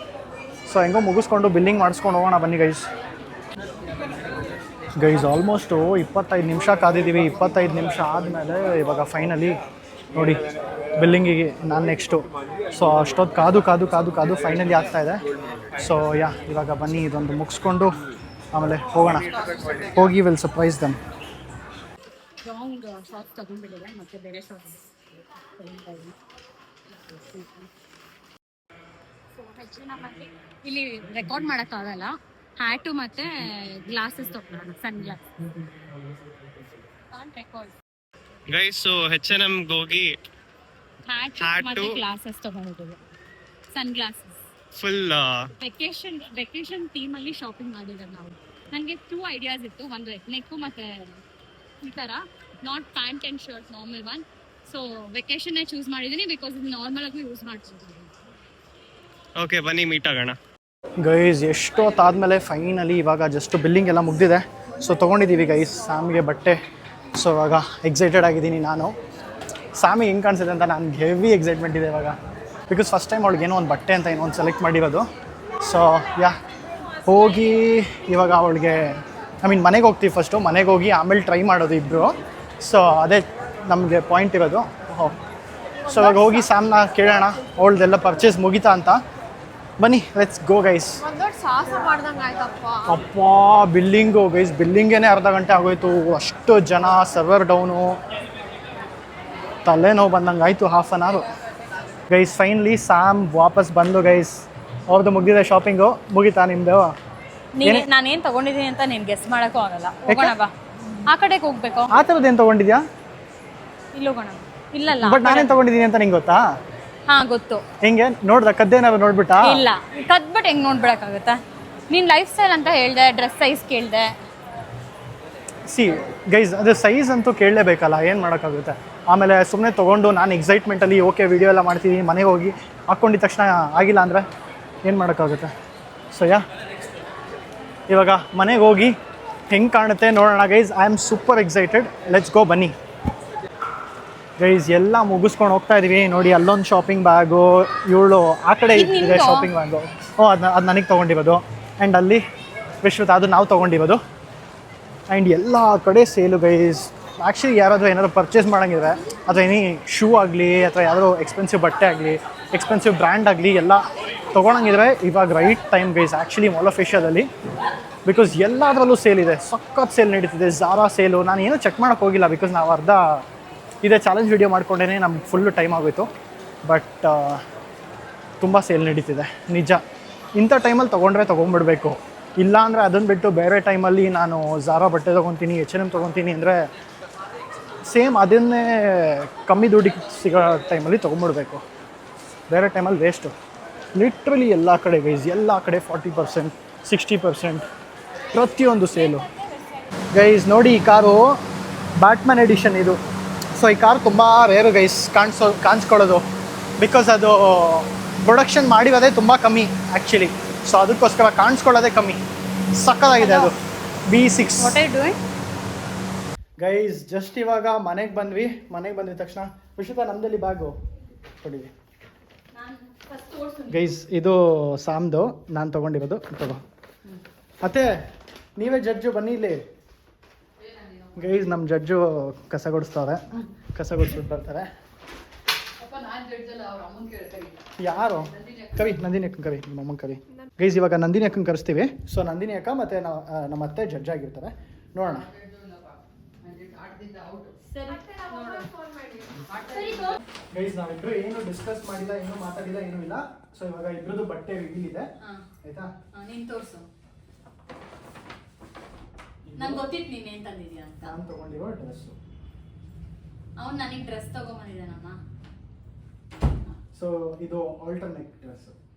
ಸೊ ಹೆಂಗೋ ಮುಗಿಸ್ಕೊಂಡು ಬಿಲ್ಲಿಂಗ್ ಮಾಡಿಸ್ಕೊಂಡು ಹೋಗೋಣ ಬನ್ನಿ ಗೈಸ್. ಗೈಸ್ ಆಲ್ಮೋಸ್ಟು 25 ನಿಮಿಷ ಕಾದಿದ್ದೀವಿ. 25 ನಿಮಿಷ ಆದಮೇಲೆ ಇವಾಗ ಫೈನಲಿ ನೋಡಿ ಬಿಲ್ಲಿಂಗಿಗೆ ನಾನು ನೆಕ್ಸ್ಟು. ಸೊ ಅಷ್ಟೊತ್ತು ಕಾದು ಕಾದು ಕಾದು ಕಾದು ಫೈನಲಿ ಆಗ್ತಾಯಿದೆ. ಸೊ ಇವಾಗ ಬನ್ನಿ ಇದೊಂದು ಮುಗಿಸ್ಕೊಂಡು ಆಮೇಲೆ ಹೋಗೋಣ. ಹೋಗಿ will surprise them. Wrong short ತಗೊಂಡ್ಬಿಟ್ಟಿದೆ, ಮತ್ತೆ ಬೇರೆ ಶಾರ್ಟ್ ಇಲ್ಲಿ ರೆಕಾರ್ಡ್ ಮಾಡೋಕ್ಕಾಗಲ್ಲ. ಹ್ಯಾಟು ಮತ್ತೆ ಗ್ಲಾಸಸ್ ತಗೊಳ್ಳೋಣ, sun glass. Record guys, so H&M ಹೋಗಿ ಹ್ಯಾಟ್ ಮತ್ತೆ ಗ್ಲಾಸಸ್ ತಗೊಂಡಿದ್ದೀವಿ, sun glasses. Full vacation theme ಅಲ್ಲಿ ಶಾಪಿಂಗ್ ಮಾಡಿದ್ರೆ ನಾವು. ನನಗೆ 2 ಐಡಿಯಾಸ್ ಇತ್ತು. ಒಂದು ನೆಕ್ಕು ಮತ್ತೆ ಈ ಥರ not pant and shirt, normal one. So ವೆಕೇಶನ್ನೇ ಚೂಸ್ ಮಾಡಿದ್ದೀನಿ ಬಿಕಾಸ್ ಇದು ನಾರ್ಮಲ್ ಆಗಿ ಯೂಸ್ ಮಾಡ್ತಿದ್ದೀನಿ. ಓಕೆ, ಬನ್ನಿ ಮೀಟ್ ಆಗೋಣ. ಗೈಸ್ ಎಷ್ಟೊತ್ತಾದಮೇಲೆ ಫೈನಲಿ ಇವಾಗ ಜಸ್ಟ್ ಬಿಲ್ಲಿಂಗ್ ಎಲ್ಲ ಮುಗ್ದಿದೆ. ಸೊ ತೊಗೊಂಡಿದ್ದೀವಿ ಗೈಸ್ ಸ್ಯಾಮ್ಗೆ ಬಟ್ಟೆ. ಸೊ ಇವಾಗ ಎಕ್ಸೈಟೆಡ್ ಆಗಿದ್ದೀನಿ ನಾನು. ಸ್ಯಾಮಿಗೆ ಹೆಂಗೆ ಕಾಣಿಸಿದೆ ಅಂತ ನನಗೆ ಹೆವಿ ಎಕ್ಸೈಟ್ಮೆಂಟ್ ಇದೆ ಇವಾಗ. ಬಿಕಾಸ್ ಫಸ್ಟ್ ಟೈಮ್ ಅವಳಿಗೆ ಏನೋ ಒಂದು ಬಟ್ಟೆ ಅಂತ ಏನೋ ಒಂದು ಸೆಲೆಕ್ಟ್ ಮಾಡಿರೋದು. ಸೊ ಹೋಗಿ ಇವಾಗ ಅವಳಿಗೆ ಮನೆಗೆ ಹೋಗ್ತೀವಿ. ಫಸ್ಟು ಮನೆಗೆ ಹೋಗಿ ಆಮೇಲೆ ಟ್ರೈ ಮಾಡೋದು ಇಬ್ಬರು. ಸೊ ಅದೇ ನಮಗೆ ಪಾಯಿಂಟ್ ಇರೋದು. ಸೊ ಇವಾಗ ಹೋಗಿ ಸ್ಯಾಮ್ನ ಕೇಳೋಣ ಅವಳದೆಲ್ಲ ಪರ್ಚೇಸ್ ಮುಗಿತಾ ಅಂತ. ಬನ್ನಿ ಲೆಟ್ಸ್ ಗೋ ಗೈಸ್. ಒಂದ್ ದೊಡ್ಡ ಸಾಹಸ ಮಾಡ್ದಂಗೆ ಆಯ್ತಪ್ಪ. ಅಪ್ಪ ಬಿಲ್ಲಿಂಗು ಗೈಸ್, ಬಿಲ್ಲಿಂಗೇನೆ ಅರ್ಧ ಗಂಟೆ ಆಗೋಯ್ತು. ಅಷ್ಟು ಜನ, ಸರ್ವರ್ ಡೌನು, ತಲೆನೋವು ಬಂದಂಗೆ ಆಯಿತು. Half an hour guys. Finally Sam ವಾಪಸ್ ಬಂದು ಗೈಸ್. ಅವ್ರದ್ದು ಮುಗಿದಿದೆ ಶಾಪಿಂಗು. ಮುಗಿತಾ ನಿಮ್ಮದು? ನಾನೇನು ತಗೊಂಡಿದ್ದೀನಿ ಅಂತ ನೀನು ಗೆಸ್ ಮಾಡೋಕ್ಕೂ ಆಗಲ್ಲ. ಹೋಗೋಣ ಬಾ, ಆ ಕಡೆಗೆ ಹೋಗ್ಬೇಕು. ಆ ಥರದ್ದು ಏನು ತೊಗೊಂಡಿದ್ಯಾ? ಇಲ್ಲಿ ಹೋಗೋಣ. ಇಲ್ಲಲ್ಲ, ಬಟ್ ನಾನೇನು ತೊಗೊಂಡಿದ್ದೀನಿ ಅಂತ ನಿಂಗೆ ಗೊತ್ತಾ? ಹಾ ಗೊತ್ತು. ಹೆಂಗೆ ನೋಡ್ದ? ಕದ್ದೇನಾದ್ರು ನೋಡ್ಬಿಟ್ಟಾ? ಇಲ್ಲ, ಕದ್ಬಿಟ್ಟು ಹೆಂಗ್ ನೋಡ್ಬಿಡಕ್ಕಾಗತ್ತಾ? ನೀನ್ ಲೈಫ್ ಸ್ಟೈಲ್ ಅಂತ ಹೇಳ್ದೆ, ಡ್ರೆಸ್ ಸೈಜ್ ಕೇಳ್ದೆ. ಸಿ ಗೈಸ್, ಅದು ಸೈಜ್ ಅಂತೂ ಕೇಳಲೇಬೇಕಲ್ಲ, ಏನು ಮಾಡೋಕ್ಕಾಗುತ್ತೆ. ಆಮೇಲೆ ಸುಮ್ಮನೆ ತೊಗೊಂಡು ನಾನು ಎಕ್ಸೈಟ್ಮೆಂಟಲ್ಲಿ ಓಕೆ ವಿಡಿಯೋ ಎಲ್ಲ ಮಾಡ್ತೀನಿ, ಮನೆಗೆ ಹೋಗಿ ಹಾಕ್ಕೊಂಡಿದ ತಕ್ಷಣ ಆಗಿಲ್ಲ ಅಂದರೆ ಏನು ಮಾಡೋಕ್ಕಾಗುತ್ತೆ. ಸೊ ಇವಾಗ ಮನೆಗೆ ಹೋಗಿ ಹೆಂಗೆ ಕಾಣುತ್ತೆ ನೋಡೋಣ guys. I am super excited. Let's go ಬನ್ನಿ ಗೈಸ್. ಎಲ್ಲ ಮುಗಿಸ್ಕೊಂಡು ಹೋಗ್ತಾ ಇದೀವಿ ನೋಡಿ. ಅಲ್ಲೊಂದು ಶಾಪಿಂಗ್ ಬ್ಯಾಗು, ಇವಳು ಆ ಕಡೆ ಇದೆ ಶಾಪಿಂಗ್ ಬ್ಯಾಗು. ಅದು ನನಗೆ ತೊಗೊಂಡಿರೋದು. ಆ್ಯಂಡ್ ಅಲ್ಲಿ ವಿಶ್ವತ್ ಅದು ನಾವು ತೊಗೊಂಡಿರೋದು. ಆ್ಯಂಡ್ ಎಲ್ಲ ಕಡೆ ಸೇಲು ಗೈಸ್. ಆ್ಯಕ್ಚುಲಿ ಯಾರಾದರೂ ಏನಾದರೂ ಪರ್ಚೇಸ್ ಮಾಡೋಂಗಿದ್ರೆ, ಅಥವಾ ಎನಿ ಶೂ ಆಗಲಿ ಅಥವಾ ಯಾವುದೋ ಎಕ್ಸ್ಪೆನ್ಸಿವ್ ಬಟ್ಟೆ ಆಗಲಿ, ಎಕ್ಸ್ಪೆನ್ಸಿವ್ ಬ್ರ್ಯಾಂಡ್ ಆಗಲಿ ಎಲ್ಲ ತೊಗೊಳಂಗಿದ್ರೆ ಇವಾಗ right time guys actually mall of ಏಷ್ಯಾದಲ್ಲಿ. ಬಿಕಾಸ್ ಎಲ್ಲದರಲ್ಲೂ ಸೇಲ್ ಇದೆ, ಸಖತ್ ಸೇಲ್ ನಡೀತಿದೆ. ಝಾರಾ ಸೇಲು ನಾನು ಏನೂ ಚೆಕ್ ಮಾಡೋಕ್ಕೆ ಹೋಗಿಲ್ಲ ಬಿಕಾಸ್ ನಾವು ಅರ್ಧ ಇದೇ ಚಾಲೆಂಜ್ ವಿಡಿಯೋ ಮಾಡ್ಕೊಂಡೇ ನಮ್ಗೆ ಫುಲ್ಲು ಟೈಮ್ ಆಗೋಯ್ತು. ಬಟ್ ತುಂಬ ಸೇಲ್ ನಡೀತಿದೆ ನಿಜ. ಇಂಥ ಟೈಮಲ್ಲಿ ತೊಗೊಂಡ್ಬಿಡ್ಬೇಕು. ಇಲ್ಲ ಅಂದರೆ ಅದನ್ನು ಬಿಟ್ಟು ಬೇರೆ ಟೈಮಲ್ಲಿ ನಾನು ಝಾರಾ ಬಟ್ಟೆ ತೊಗೊತೀನಿ, H&M ತೊಗೊತೀನಿ ಅಂದರೆ ಸೇಮ್ ಅದನ್ನೇ ಕಮ್ಮಿ ದುಡ್ಡಿಗೆ ಸಿಗೋ ಟೈಮಲ್ಲಿ ತೊಗೊಂಡ್ಬಿಡ್ಬೇಕು. ಬೇರೆ ಟೈಮಲ್ಲಿ ವೇಸ್ಟು. ಲಿಟ್ರಲಿ ಎಲ್ಲ ಕಡೆ ಗೈಸ್, ಎಲ್ಲ ಕಡೆ 40%, 60%, ಪ್ರತಿಯೊಂದು ಸೇಲು ಗೈಸ್. ನೋಡಿ ಈ ಕಾರು ಬ್ಯಾಟ್ಮ್ಯಾನ್ ಎಡಿಷನ್ ಇದು. ಸೊ ಈ ಕಾರ್ ತುಂಬ ರೇರು ಗೈಸ್ ಕಾಣಿಸ್ಕೊಳ್ಳೋದು. ಬಿಕಾಸ್ ಅದು ಪ್ರೊಡಕ್ಷನ್ ಮಾಡಿರೋದೇ ತುಂಬ ಕಮ್ಮಿ ಆ್ಯಕ್ಚುಲಿ. ಸೊ ಅದಕ್ಕೋಸ್ಕರ ಕಾಣಿಸ್ಕೊಳ್ಳೋದೇ ಕಮ್ಮಿ. ಸಕ್ಕತ್ತಾಗಿದೆ ಅದು B6. ಗೈಸ್ ಜಸ್ಟ್ ಇವಾಗ ಮನೆಗೆ ಬಂದ್ವಿ. ಮನೆಗೆ ಬಂದಿದ ತಕ್ಷಣ ವಿಶ್ವತ ನಮ್ಮದಲ್ಲಿ ಬ್ಯಾಗು ಕೊಡಿವಿ. ಗೈಸ್ ಇದು ಸಾಮ್ದು ನಾನು ತೊಗೊಂಡಿರೋದು ತಗೋ ಅತ್ತೆ ನೀವೇ ಜಡ್ಜು ಬನ್ನಿ ಇಲ್ಲಿ ಗೈಸ್ ನಮ್ಮ ಜಡ್ಜು ಕಸ ಗುಡಿಸ್ತವ್ರೆ ಕಸ ಗುಡಿಸ್ಬಿಟ್ಟು ಬರ್ತಾರೆ ಯಾರು ಕವಿ ನಂದಿನಿ ಅಕ್ಕನ ಕವಿ ನಿಮ್ಮ ಅಮ್ಮನ ಕವಿ ಗೈಸ್ ಇವಾಗ ನಂದಿನಿ ಅಕ್ಕನ ಕರೆಸ್ತೀವಿ ಸೊ ನಂದಿನಿ ಅಕ್ಕ ಮತ್ತು ನಮ್ಮ ಅತ್ತೆ ಜಡ್ಜ್ ಆಗಿರ್ತಾರೆ ನೋಡೋಣ ಗೈಸ್ ನಾವಿಬ್ರು ಏನು ಡಿಸ್ಕಸ್ ಮಾಡಿಲ್ಲ ಏನು ಮಾತಾಡಿಲ್ಲ ಏನೂ ಇಲ್ಲ ಸೊ ಇವಾಗ ಇಬ್ರದ್ದು ಬಟ್ಟೆ ರಿವೀಲ್ ಇದೆ ಆಯ್ತಾ ನೀನ್ ತೋರ್ಸು ನಂಗೆ ಗೊತ್ತಿತ್ತು ನೀನ್ ಏನ್ ತಂದಿದ್ಯಾ ಅಂತ ನಾನು ತಗೊಂಡಿರೋ ಡ್ರೆಸ್ಸು ಅವ್ನು ನನಗೆ ಡ್ರೆಸ್ ತಗೊಂಬಂದಿದ್ದಾನಮ್ಮ ಸೊ ಇದು alternate dress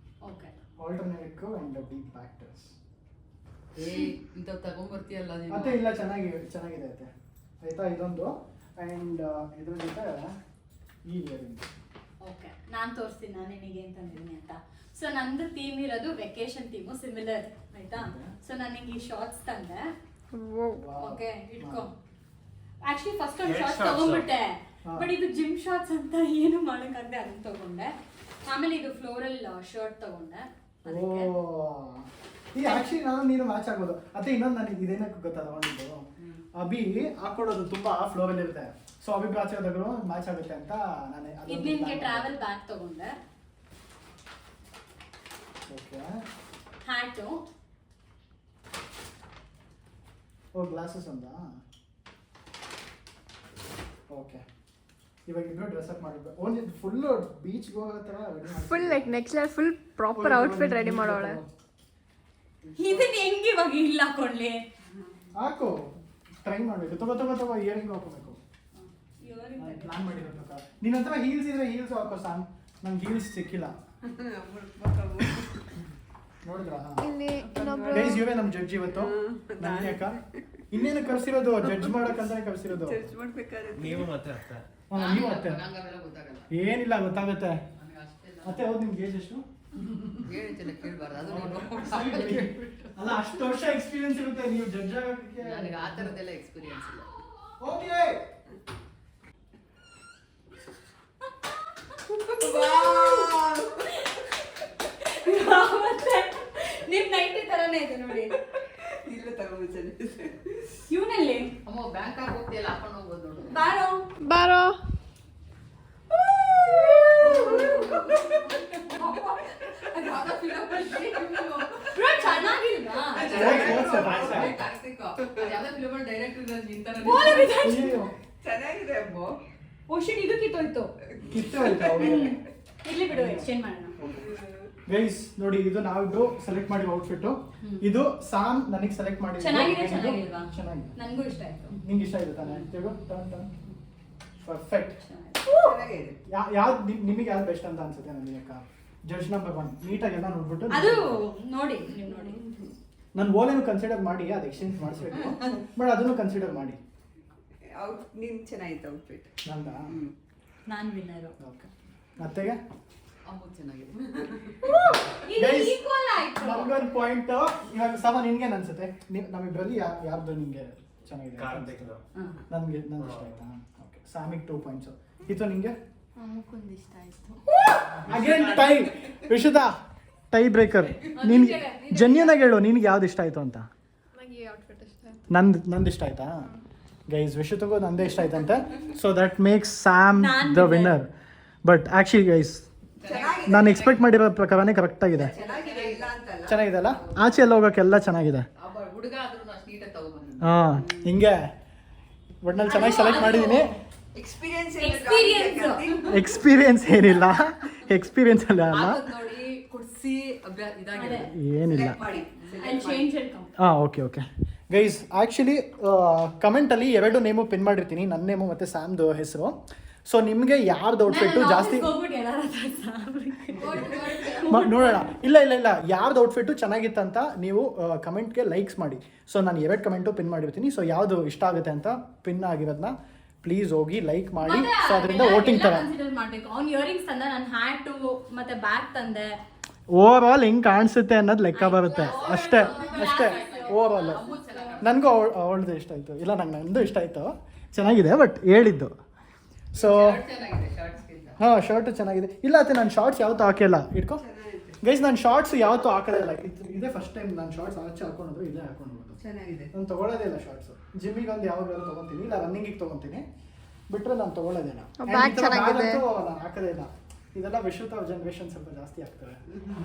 okay alternate and deep back dress ಇಂಥವು ತಗೊಂಡ್ಬರ್ತೀಯಲ್ಲ ನೀನು. ಮತ್ತೆ ಇಲ್ಲ ಚೆನ್ನಾಗಿದೆ ಐತೆ ಆಯ್ತಾ ಇದೊಂದು ಆ್ಯಂಡ್ ಇದ್ರ ಜೊತೆ ಈ ಇಯರಿಂಗ್ ಓಕೆ ನಾನು ತೋರಿಸ್ತೀನಿ ನಾನು ನಿನಗೆ ಏನು ತಂದಿದ್ದೀನಿ ಅಂತ ಸೊ ನಂದು ಥೀಮ್ ಇರೋದು ವೆಕೇಶನ್ ಥೀಮು ಸಿಮಿಲರ್ ಆಯ್ತಾ ಸೊ ನನಗೆ ಈ ಶಾರ್ಟ್ಸ್ ತಂದೆ ಓಕೆ ಇಟ್ಕೋ ಆಕ್ಚುಲಿ ಫಸ್ಟ್ ಒಂದು ಶಾರ್ಟ್ಸ್ ತಗೊಂಡ್ಬಿಟ್ಟೆ ಬಟ್ ಇದು ಜಿಮ್ ಶಾರ್ಟ್ಸ್ ಅಂತ ಏನು ಮಾಡೋಕ್ಕಾಗದೆ ಅದನ್ನ ತಗೊಂಡೆ ಆಮೇಲೆ ಇದು ಫ್ಲೋರಲ್ ಶರ್ಟ್ ತಗೊಂಡೆ ಅದಕ್ಕೆ ಈ ಆಕ್ಚುಲಿ ನೀನು ಮ್ಯಾಚ್ ಆಗ್ಬೋದು ಮತ್ತೆ ಇನ್ನೊಂದು ನನಗೆ ಇದೇನಕ್ಕೆ ಗೊತ್ತಾ ತಗೊಂಡಿದ್ದು ಅಭಿ ಹಾಕೊಡೋದು ತುಂಬಾ ಫ್ಲೋರಲ್ಲಿ ಇರುತ್ತೆ ಸೊ ಅಭಿ ಮ್ಯಾಚ್ ಆಗುತ್ತೆ ಅಂತ ನಾನು ಇದು ನಿಮಗೆ ಟ್ರಾವೆಲ್ ಬ್ಯಾಗ್ ತಗೊಂಡೆ ಓಕೆ ಹ್ಯಾಟು ಓ ಗ್ಲಾಸಸ್ ಒಂದಾ ಓಕೆ ಇವಾಗ ಇಬ್ರು ಡ್ರೆಸ್ ಅಪ್ ಮಾಡಿದ್ವಿ ಓನ್ಲಿ ಫುಲ್ ಬೀಚ್ಗೆ ಹೋಗೋ ಥರ ready full like next level full proper outfit ready ಮಾಡೋಳೆ ಇದನ್ನ ಹೆಂಗೆ ಇವಾಗ ಇಲ್ಲ ಹಾಕೊಳ್ಳಿ ಹಾಕು ಟ್ರೈ ಮಾಡಬೇಕು ತಗೋ ಇಯರಿಂಗ್ ಹಾಕೋಬೇಕು ಪ್ಲಾನ್ ಮಾಡಿರೋದು ನಿನ್ನ ಹತ್ರ ಹೀಲ್ಸ್ ಇದ್ರೆ ಹೀಲ್ಸ್ ಹಾಕೋ ಸಾಂಗ್ ನಂಗೆ ಹೀಲ್ಸ್ ಸಿಕ್ಕಿಲ್ಲ ನೋಡಿದ್ರಾ ಇಲ್ಲಿ ಇನ್ನೊಬ್ರು ಗೈಸ್ ಇವೇ ನಮ್ಮ ಜಡ್ಜ್ ಇವತ್ತು ನಂದಿನಿ ಅಕ್ಕ ಇನ್ನೇನು ಕರ್ಸಿರೋದು ಜಡ್ಜ್ ಮಾಡಕ್ಕಂತಾನೆ ಕರ್ಸಿರೋದು ನೀವು ಮತ್ತೆ ಅರ್ಥ ನೀವು ಅತ್ತೆ ನಂಗೆ ಅವೆಲ್ಲ ಗೊತ್ತಾಗಲ್ಲ. ಏನಿಲ್ಲ ಗೊತ್ತಾಗುತ್ತೆ ನನಗೆ ಅಷ್ಟೆಲ್ಲ ಅತ್ತೆ ಹೌದು ನಿಮ್ಗೆ ಏಜ್ ಎಷ್ಟು ಹೇಳ್ತಿಲ್ಲ ಕೇಳ್ಬಾರ್ದು ಅದು ನೀನು. ಅಲ್ಲ ಅಷ್ಟು ವರ್ಷ ಎಕ್ಸ್ಪೀರಿಯನ್ಸ್ ಇರುತ್ತೆ ನೀವು ಜಡ್ಜ್ ಆಗೋಕ್ಕೆ ನನಗೆ ಆ ಥರದ್ದೆಲ್ಲ ಎಕ್ಸ್ಪೀರಿಯನ್ಸ್ ಇಲ್ಲ. ಓಕೆ ನಿಮ್ ನೈಟಿ ತರನೇ ಇದೆ ನೋಡಿ ಇಲ್ಲ ತಗೊಂಡ್ಬರ್ತೀನಿ. ಇವನಲ್ಲಿ ಅಮ್ಮ ಬ್ಯಾಂಕಾಗ್ ಹೋಗ್ತೀಯಲ್ಲ ಹಾಕೊಂಡು ಹೋಗ್ಬೋದು ನೋಡು. ಬಾರೋ ಬಾರೋ ಯಾವ್ದೋ film ಅಲ್ಲಿ ಬ್ರೋ ಚೆನ್ನಾಗಿಲ್ವಾ ಕಾರ್ತಿಕ್ ಯಾವ್ದೋ film ಅಲ್ಲಿ ಡೈರೆಕ್ಟರ್ ನಿಂತಾರ ಬೋಲೆ ಬಿದ್ದಾಯ್ತು. ಚೆನ್ನಾಗಿದೆ ಅಮ್ಮ. ಓ ಶಿಟ್ ಇದು ಕಿತ್ತೋಯ್ತು ಕಿತ್ತು ಆಯ್ತಾ ಇರ್ಲಿ ಬಿಡು ಎಕ್ಸ್ಚೇಂಜ್ ಮಾಡೋಣ ಗೈಸ್ ನೋಡಿ ಇದು ನಾವಿಬ್ರು ಸೆಲೆಕ್ಟ್ ಮಾಡಿರೋ ಔಟ್ಫಿಟ್ ಇದು ಸಾಮ್ ನನಗೆ ಸೆಲೆಕ್ಟ್ ಮಾಡಿ ಚೆನ್ನಾಗಿದೆ ಚೆನ್ನಾಗಿಲ್ವಾ ಚೆನ್ನಾಗಿದೆ ನನಗೂ ಇಷ್ಟ ಆಯ್ತು ನಿಂಗೆ ಇಷ್ಟ ಆಯ್ತು ತಾನೆ ಟರ್ನ್ ಪರ್ಫೆಕ್ಟ್ ಚೆನ್ನಾಗಿದೆ. ಯಾವ್ದು ನಿಮಗೆ ಯಾವ್ದು ಬೆಸ್ಟ್ ಅಂತ ಅನ್ಸುತ್ತೆ ನನಗೆ ಅಕ್ಕ ಜಡ್ಜ್ ನಂಬರ್ 1 ನೀಟಾಗಿ ಎಲ್ಲ ನೋಡ್ಬಿಟ್ಟು ಅದು ನೋಡಿ ನೀವು ನೋಡಿ ನನ್ನ ಓಲೇನು ಕನ್ಸಿಡರ್ ಮಾಡಿ ಅದು ಎಕ್ಸ್ಚೇಂಜ್ ಮಾಡಿಸ್ಬೇಕು ಬಟ್ ಅದನ್ನು ಕನ್ಸಿಡರ್ ಮಾಡಿ ನೀನ್ ಚೆನ್ನಾಗಿತ್ತು ಔಟ್ಫಿಟ್. ನಂದ ನಾನು ವಿನ್ನರು ಓಕೆ ಮತ್ತೆಗೆ ಅಮ್ಮ ಚೆನ್ನಾಗಿದೆ. Guys, ಈಕ್ವಲ್ ಆಯ್ತು ನಮ್ಗೊಂದು ಪಾಯಿಂಟ್ ಇವಾಗ ಸಮ ನಿನ್ಗೇನು ಅನ್ಸುತ್ತೆ ನಮ್ಮಿಬ್ಬರಲ್ಲಿ ಯಾರ್ದು ನಿಂಗೆ ಚೆನ್ನಾಗಿದೆ ಕಾರ್ತಿಕ್ದು. ನನಗೆ ನಂದು ಇಷ್ಟ ಆಯ್ತಾ ಓಕೆ ಸಾಮಿಗೆ 2 ಪಾಯಿಂಟ್ಸ್ ಇದು ನಿಂಗೆ ಅಮ್ಮಕ್ಕೊಂದು ಇಷ್ಟ ಆಯ್ತು ಅಗೇನ್ ಟೈ ವಿಶುದಾ ಟೈ ಬ್ರೇಕರ್ ನೀನು ಜೆನ್ಯೂನ್ ಆಗಿ ಹೇಳು ನಿನಗೆ ಯಾವ್ದು ಇಷ್ಟ ಆಯ್ತು ಅಂತ ನನಗೆ ಈ ಔಟ್ಫಿಟ್ ಇಷ್ಟ ಆಯ್ತು. ನಂದು ಇಷ್ಟ ಆಯ್ತಾ ಗೈಸ್ ವಿಶುತಗೂ ನಂದೇ ಇಷ್ಟ ಆಯ್ತಂತೆ so that makes Sam the winner but actually guys ನಾನು ಎಕ್ಸ್ಪೆಕ್ಟ್ ಮಾಡಿರೋ ಪ್ರಕಾರನೇ ಕರೆಕ್ಟಾಗಿದೆ ಚೆನ್ನಾಗಿದೆ ಇಲ್ಲ ಅಂತಲ್ಲ. ಚೆನ್ನಾಗಿದೆ ಅಲ್ಲ ಆಚೆ ಎಲ್ಲ ಹೋಗೋಕ್ಕೆಲ್ಲ ಚೆನ್ನಾಗಿದೆ ಹುಡುಗ ಆದ್ರೂ ಅಷ್ಟು ನೀಟಾಗಿ ತಗೊಂಡ್ಬಂದಿದ್ದೀನಿ. ಹಾಂ ಹಿಂಗೆ ಒಟ್ನಲ್ಲಿ ಚೆನ್ನಾಗಿ ಸೆಲೆಕ್ಟ್ ಮಾಡಿದ್ದೀನಿ ಎಕ್ಸ್ಪೀರಿಯನ್ಸ್ ಎಕ್ಸ್ಪೀರಿಯನ್ಸ್ ಏನಿಲ್ಲ ಎಕ್ಸ್ಪೀರಿಯನ್ಸ್ ಅಲ್ಲ ನೋಡಿ ಕುಡ್ಸಿ ಇದಾಗಿದೆ ಏನಿಲ್ಲ ಮಾಡಿ ಐ ಚೇಂಜ್ ಇಟ್ ಕಮ್ ಹಾಂ ಓಕೆ ಗೈಸ್ ಆ್ಯಕ್ಚುಲಿ ಕಮೆಂಟಲ್ಲಿ 2 ನೇಮು ಪಿನ್ ಮಾಡಿರ್ತೀನಿ ನನ್ನ ನೇಮು ಮತ್ತು ಸ್ಯಾಮ್ದು ಹೆಸರು ಸೊ ನಿಮಗೆ ಯಾರ್ದು ಔಟ್ಫಿಟ್ಟು ಜಾಸ್ತಿ ನೋಡೋಣ ಇಲ್ಲ ಯಾರ್ದು ಔಟ್ಫಿಟ್ಟು ಚೆನ್ನಾಗಿತ್ತಂತ ನೀವು ಕಮೆಂಟ್ಗೆ ಲೈಕ್ಸ್ ಮಾಡಿ ಸೊ ನಾನು 2 ಕಮೆಂಟು ಪಿನ್ ಮಾಡಿರ್ತೀನಿ ಸೊ ಯಾವುದು ಇಷ್ಟ ಆಗುತ್ತೆ ಅಂತ ಪಿನ್ ಆಗಿರೋದನ್ನ ಪ್ಲೀಸ್ ಹೋಗಿ ಲೈಕ್ ಮಾಡಿ ಸೊ ಅದರಿಂದ ವೋಟಿಂಗ್ ತರ ಕನ್ಸಿಡರ್ ಮಾಡಬೇಕು ಅವ್ನು ಇಯರಿಂಗ್ಸ್ ತಂದ ನಾನು ಹ್ಯಾಟು ಮತ್ತೆ ಬ್ಯಾಗ್ ತಂದೆ ಓವರ್ ಆಲ್ ಹೆಂಗೆ ಕಾಣಿಸುತ್ತೆ ಅನ್ನೋದು ಲೆಕ್ಕ ಬರುತ್ತೆ ಅಷ್ಟೇ ಓವರ್ ಆಲ್ ನನಗೂ ಅವಳದು ಇಷ್ಟ ಆಯಿತು ಇಲ್ಲ ನಂದು ಇಷ್ಟ ಆಯಿತು ಚೆನ್ನಾಗಿದೆ ಬಟ್ ಹೇಳಿದ್ದು ಸೊ ಚೆನ್ನಾಗಿದೆ ಶರ್ಟ್ಸ್ಗಿಂತ. ಹಾಂ ಶರ್ಟು ಚೆನ್ನಾಗಿದೆ. ಇಲ್ಲ ಅತ್ತೆ ನಾನು ಶಾರ್ಟ್ಸ್ ಯಾವತ್ತೂ ಹಾಕಿಲ್ಲ. ಇಟ್ಕೋ ಗೈಸ್, ನಾನು ಶಾರ್ಟ್ಸ್ ಯಾವತ್ತೂ ಹಾಕೋದಿಲ್ಲ. ಇದೇ ಫಸ್ಟ್ ಟೈಮ್ ನಾನು ಶಾರ್ಟ್ಸ್ ಆಚೆ ಹಾಕೊಂಡ್ರು ಇದೇ ಹಾಕೊಂಡ್ಬೋದು. ಚೆನ್ನಾಗಿದೆ. ನಾನು ತೊಗೊಳ್ಳೋದೇ ಇಲ್ಲ ಶಾರ್ಟ್ಸು. ಜಿಮ್ಮಿಗೆ ಒಂದು ಯಾವಾಗಲೂ ತೊಗೊತೀನಿ, ಇಲ್ಲ ರನ್ನಿಂಗಿಗೆ ತೊಗೊತೀನಿ, ಬಿಟ್ಟರೆ ನಾನು ತೊಗೊಳ್ಳೋದಿಲ್ಲ. Bag ಚೆನ್ನಾಗಿದೆ. ನಾನು ಹಾಕೋದೇ ಇಲ್ಲ. ಇದೆಲ್ಲ ವಿಶ್ವತ ಜನ್ರೇಷನ್ ಸ್ವಲ್ಪ ಜಾಸ್ತಿ ಆಗ್ತವೆ,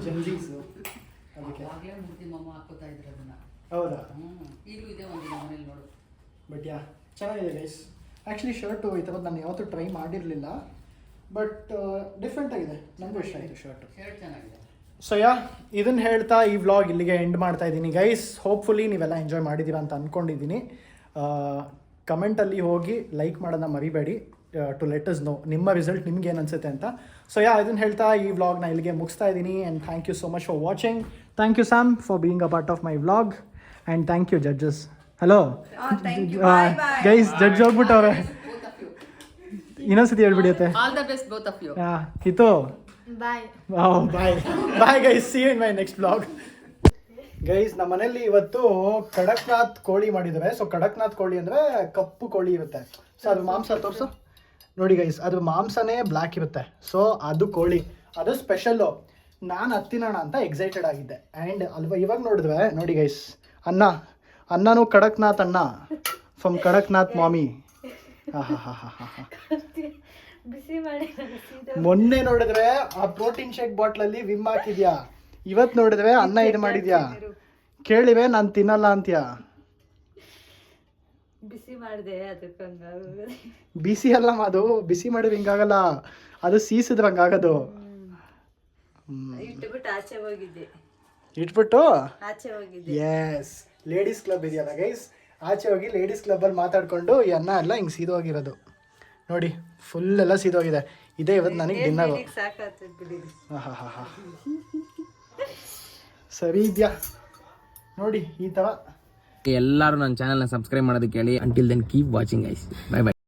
ಜನ್ಜೀಸು. ಅದಕ್ಕೆ ಅವಾಗಲೇ ಮೂರ್ತಿ ಮಾಮ ಹಾಕೋತಾ ಇದ್ರು ಅದನ್ನ. ಹೌದಾ? ಈಗಲೂ ಇದೆ ಒಂದು ಮನೇಲಿ ನೋಡು. ಬಟ್ ಯಾ ಚೆನ್ನಾಗಿದೆ ಗೈಸ್. ಆ್ಯಕ್ಚುಲಿ ಶರ್ಟು ಈ ಥರದ್ದು ನಾನು ಯಾವತ್ತೂ ಟ್ರೈ ಮಾಡಿರಲಿಲ್ಲ, ಬಟ್ ಡಿಫ್ರೆಂಟ್ ಆಗಿದೆ. ನನಗೂ ಇಷ್ಟ ಆಯಿತು ಶರ್ಟು. ಶರ್ಟ್ ಚೆನ್ನಾಗಿದೆ. ಸೊ ಯಾ ಇದನ್ನು ಹೇಳ್ತಾ ಈ ವ್ಲಾಗ್ ಇಲ್ಲಿಗೆ ಎಂಡ್ ಮಾಡ್ತಾ ಇದ್ದೀನಿ ಗೈಸ್. ಹೋಪ್ಫುಲಿ ನೀವೆಲ್ಲ ಎಂಜಾಯ್ ಮಾಡಿದ್ದೀರಾ ಅಂತ ಅಂದ್ಕೊಂಡಿದ್ದೀನಿ. ಕಮೆಂಟಲ್ಲಿ ಹೋಗಿ ಲೈಕ್ ಮಾಡೋದನ್ನ ಮರಿಬೇಡಿ, ಟು ಲೆಟ್ ಅಸ್ ನೋ ನಿಮ್ಮ ರಿಸಲ್ಟ್ ನಿಮ್ಗೆ ಏನು ಅನಿಸುತ್ತೆ ಅಂತ. ಸೊ ಯಾ ಇದನ್ನು ಹೇಳ್ತಾ ಈ ವ್ಲಾಗ್ನ ಇಲ್ಲಿಗೆ ಮುಗಿಸ್ತಾ ಇದ್ದೀನಿ. And thank you so much for watching. Thank you Sam for being a part of my vlog. And thank you judges. Hello guys, judge ಹೋಗ್ಬಿಟ್ಟವ್ರೆ. ಇನ್ನೊಂದ್ಸತಿ ಹೇಳ್ಬಿಡಿಯತ್ತೆ. All the best both of you. ಹಿತು bye. Bye guys, see you in my next vlog. Guys, ನಮ್ಮ ಮನೇಲಿ ಇವತ್ತು ಕಡಕ್ನಾಥ್ ಕೋಳಿ ಮಾಡಿದ್ದಾರೆ. So Kadaknath ಕೋಳಿ ಅಂದರೆ ಕಪ್ಪು ಕೋಳಿ ಇರುತ್ತೆ. ಸೊ ಅದು ಮಾಂಸ ತೋರಿಸು ನೋಡಿ ಗೈಸ್, ಅದು ಮಾಂಸನೇ ಬ್ಲ್ಯಾಕ್ ಇರುತ್ತೆ. ಸೊ ಅದು ಕೋಳಿ, ಅದು ಸ್ಪೆಷಲ್ಲು. ನಾನು ಹತ್ತಿನೋಣ ಅಂತ ಎಕ್ಸೈಟೆಡ್ ಆಗಿದ್ದೆ. ಆ್ಯಂಡ್ ಅಲ್ವಾ ಇವಾಗ ನೋಡಿದ್ವಿ ನೋಡಿ ಗೈಸ್, ಅನ್ನನೂ ಕಡಕ್ನಾಥ್ ಅನ್ನ ಫ್ರಮ್ ಕಡಕ್ನಾಥ್ ಮಾಮಿ. ಮೊನ್ನೆ ನೋಡಿದ್ರೆ ಆ ಪ್ರೋಟೀನ್ ಶೇಕ್ ಬಾಟ್ಲಲ್ಲಿ ವಿಮ್ ಹಾಕಿದ್ಯಾ, ಇವತ್ತು ನೋಡಿದ್ರೆ ಅನ್ನ ಇದು ಮಾಡಿದ್ಯಾ. ಕೇಳಿವೆ ನಾನು ತಿನ್ನಲ್ಲ ಅಂತ್ಯಾ. ಬಿಸಿ ಮಾಡಿದೆ ಅದಕ್ಕೆ ಬಿಸಿ ಅಲ್ಲ ಅದು, ಬಿಸಿ ಮಾಡಿದ್ರೆ ಹಿಂಗಾಗಲ್ಲ, ಅದು ಸೀಸಿದ್ರೆ ಹಂಗಾಗೋದು. ಇಟ್ಬಿಟ್ಟು ಆಚೆ ಹೋಗಿದ್ದೆ. ಇಟ್ಬಿಟ್ಟು ಆಚೆ ಹೋಗಿದ್ದೆ. ಎಸ್, ಲೇಡೀಸ್ ಕ್ಲಬ್ ಇದೆಯಲ್ಲ ಗೈಸ್, ಆಚೆ ಹೋಗಿ ಲೇಡೀಸ್ ಕ್ಲಬ್ಬಲ್ಲಿ ಮಾತಾಡ್ಕೊಂಡು ಈ ಅನ್ನ ಎಲ್ಲ ಹಿಂಗೆ ಸೀದೋಗಿರೋದು ನೋಡಿ, ಫುಲ್ ಎಲ್ಲ ಸೀದೋಗಿದೆ. ಇದೇ ಇವತ್ತು ನನಗೆ ಡಿನ್ನರು. ಸರಿ ಇದೆಯಾ ನೋಡಿ ಈ ಥರ. ಎಲ್ಲರೂ ನನ್ನ ಚಾನಲ್ನ ಸಬ್ಸ್ಕ್ರೈಬ್ ಮಾಡೋದಕ್ಕೆ ಹೇಳಿ. Until then keep watching guys. Bye by.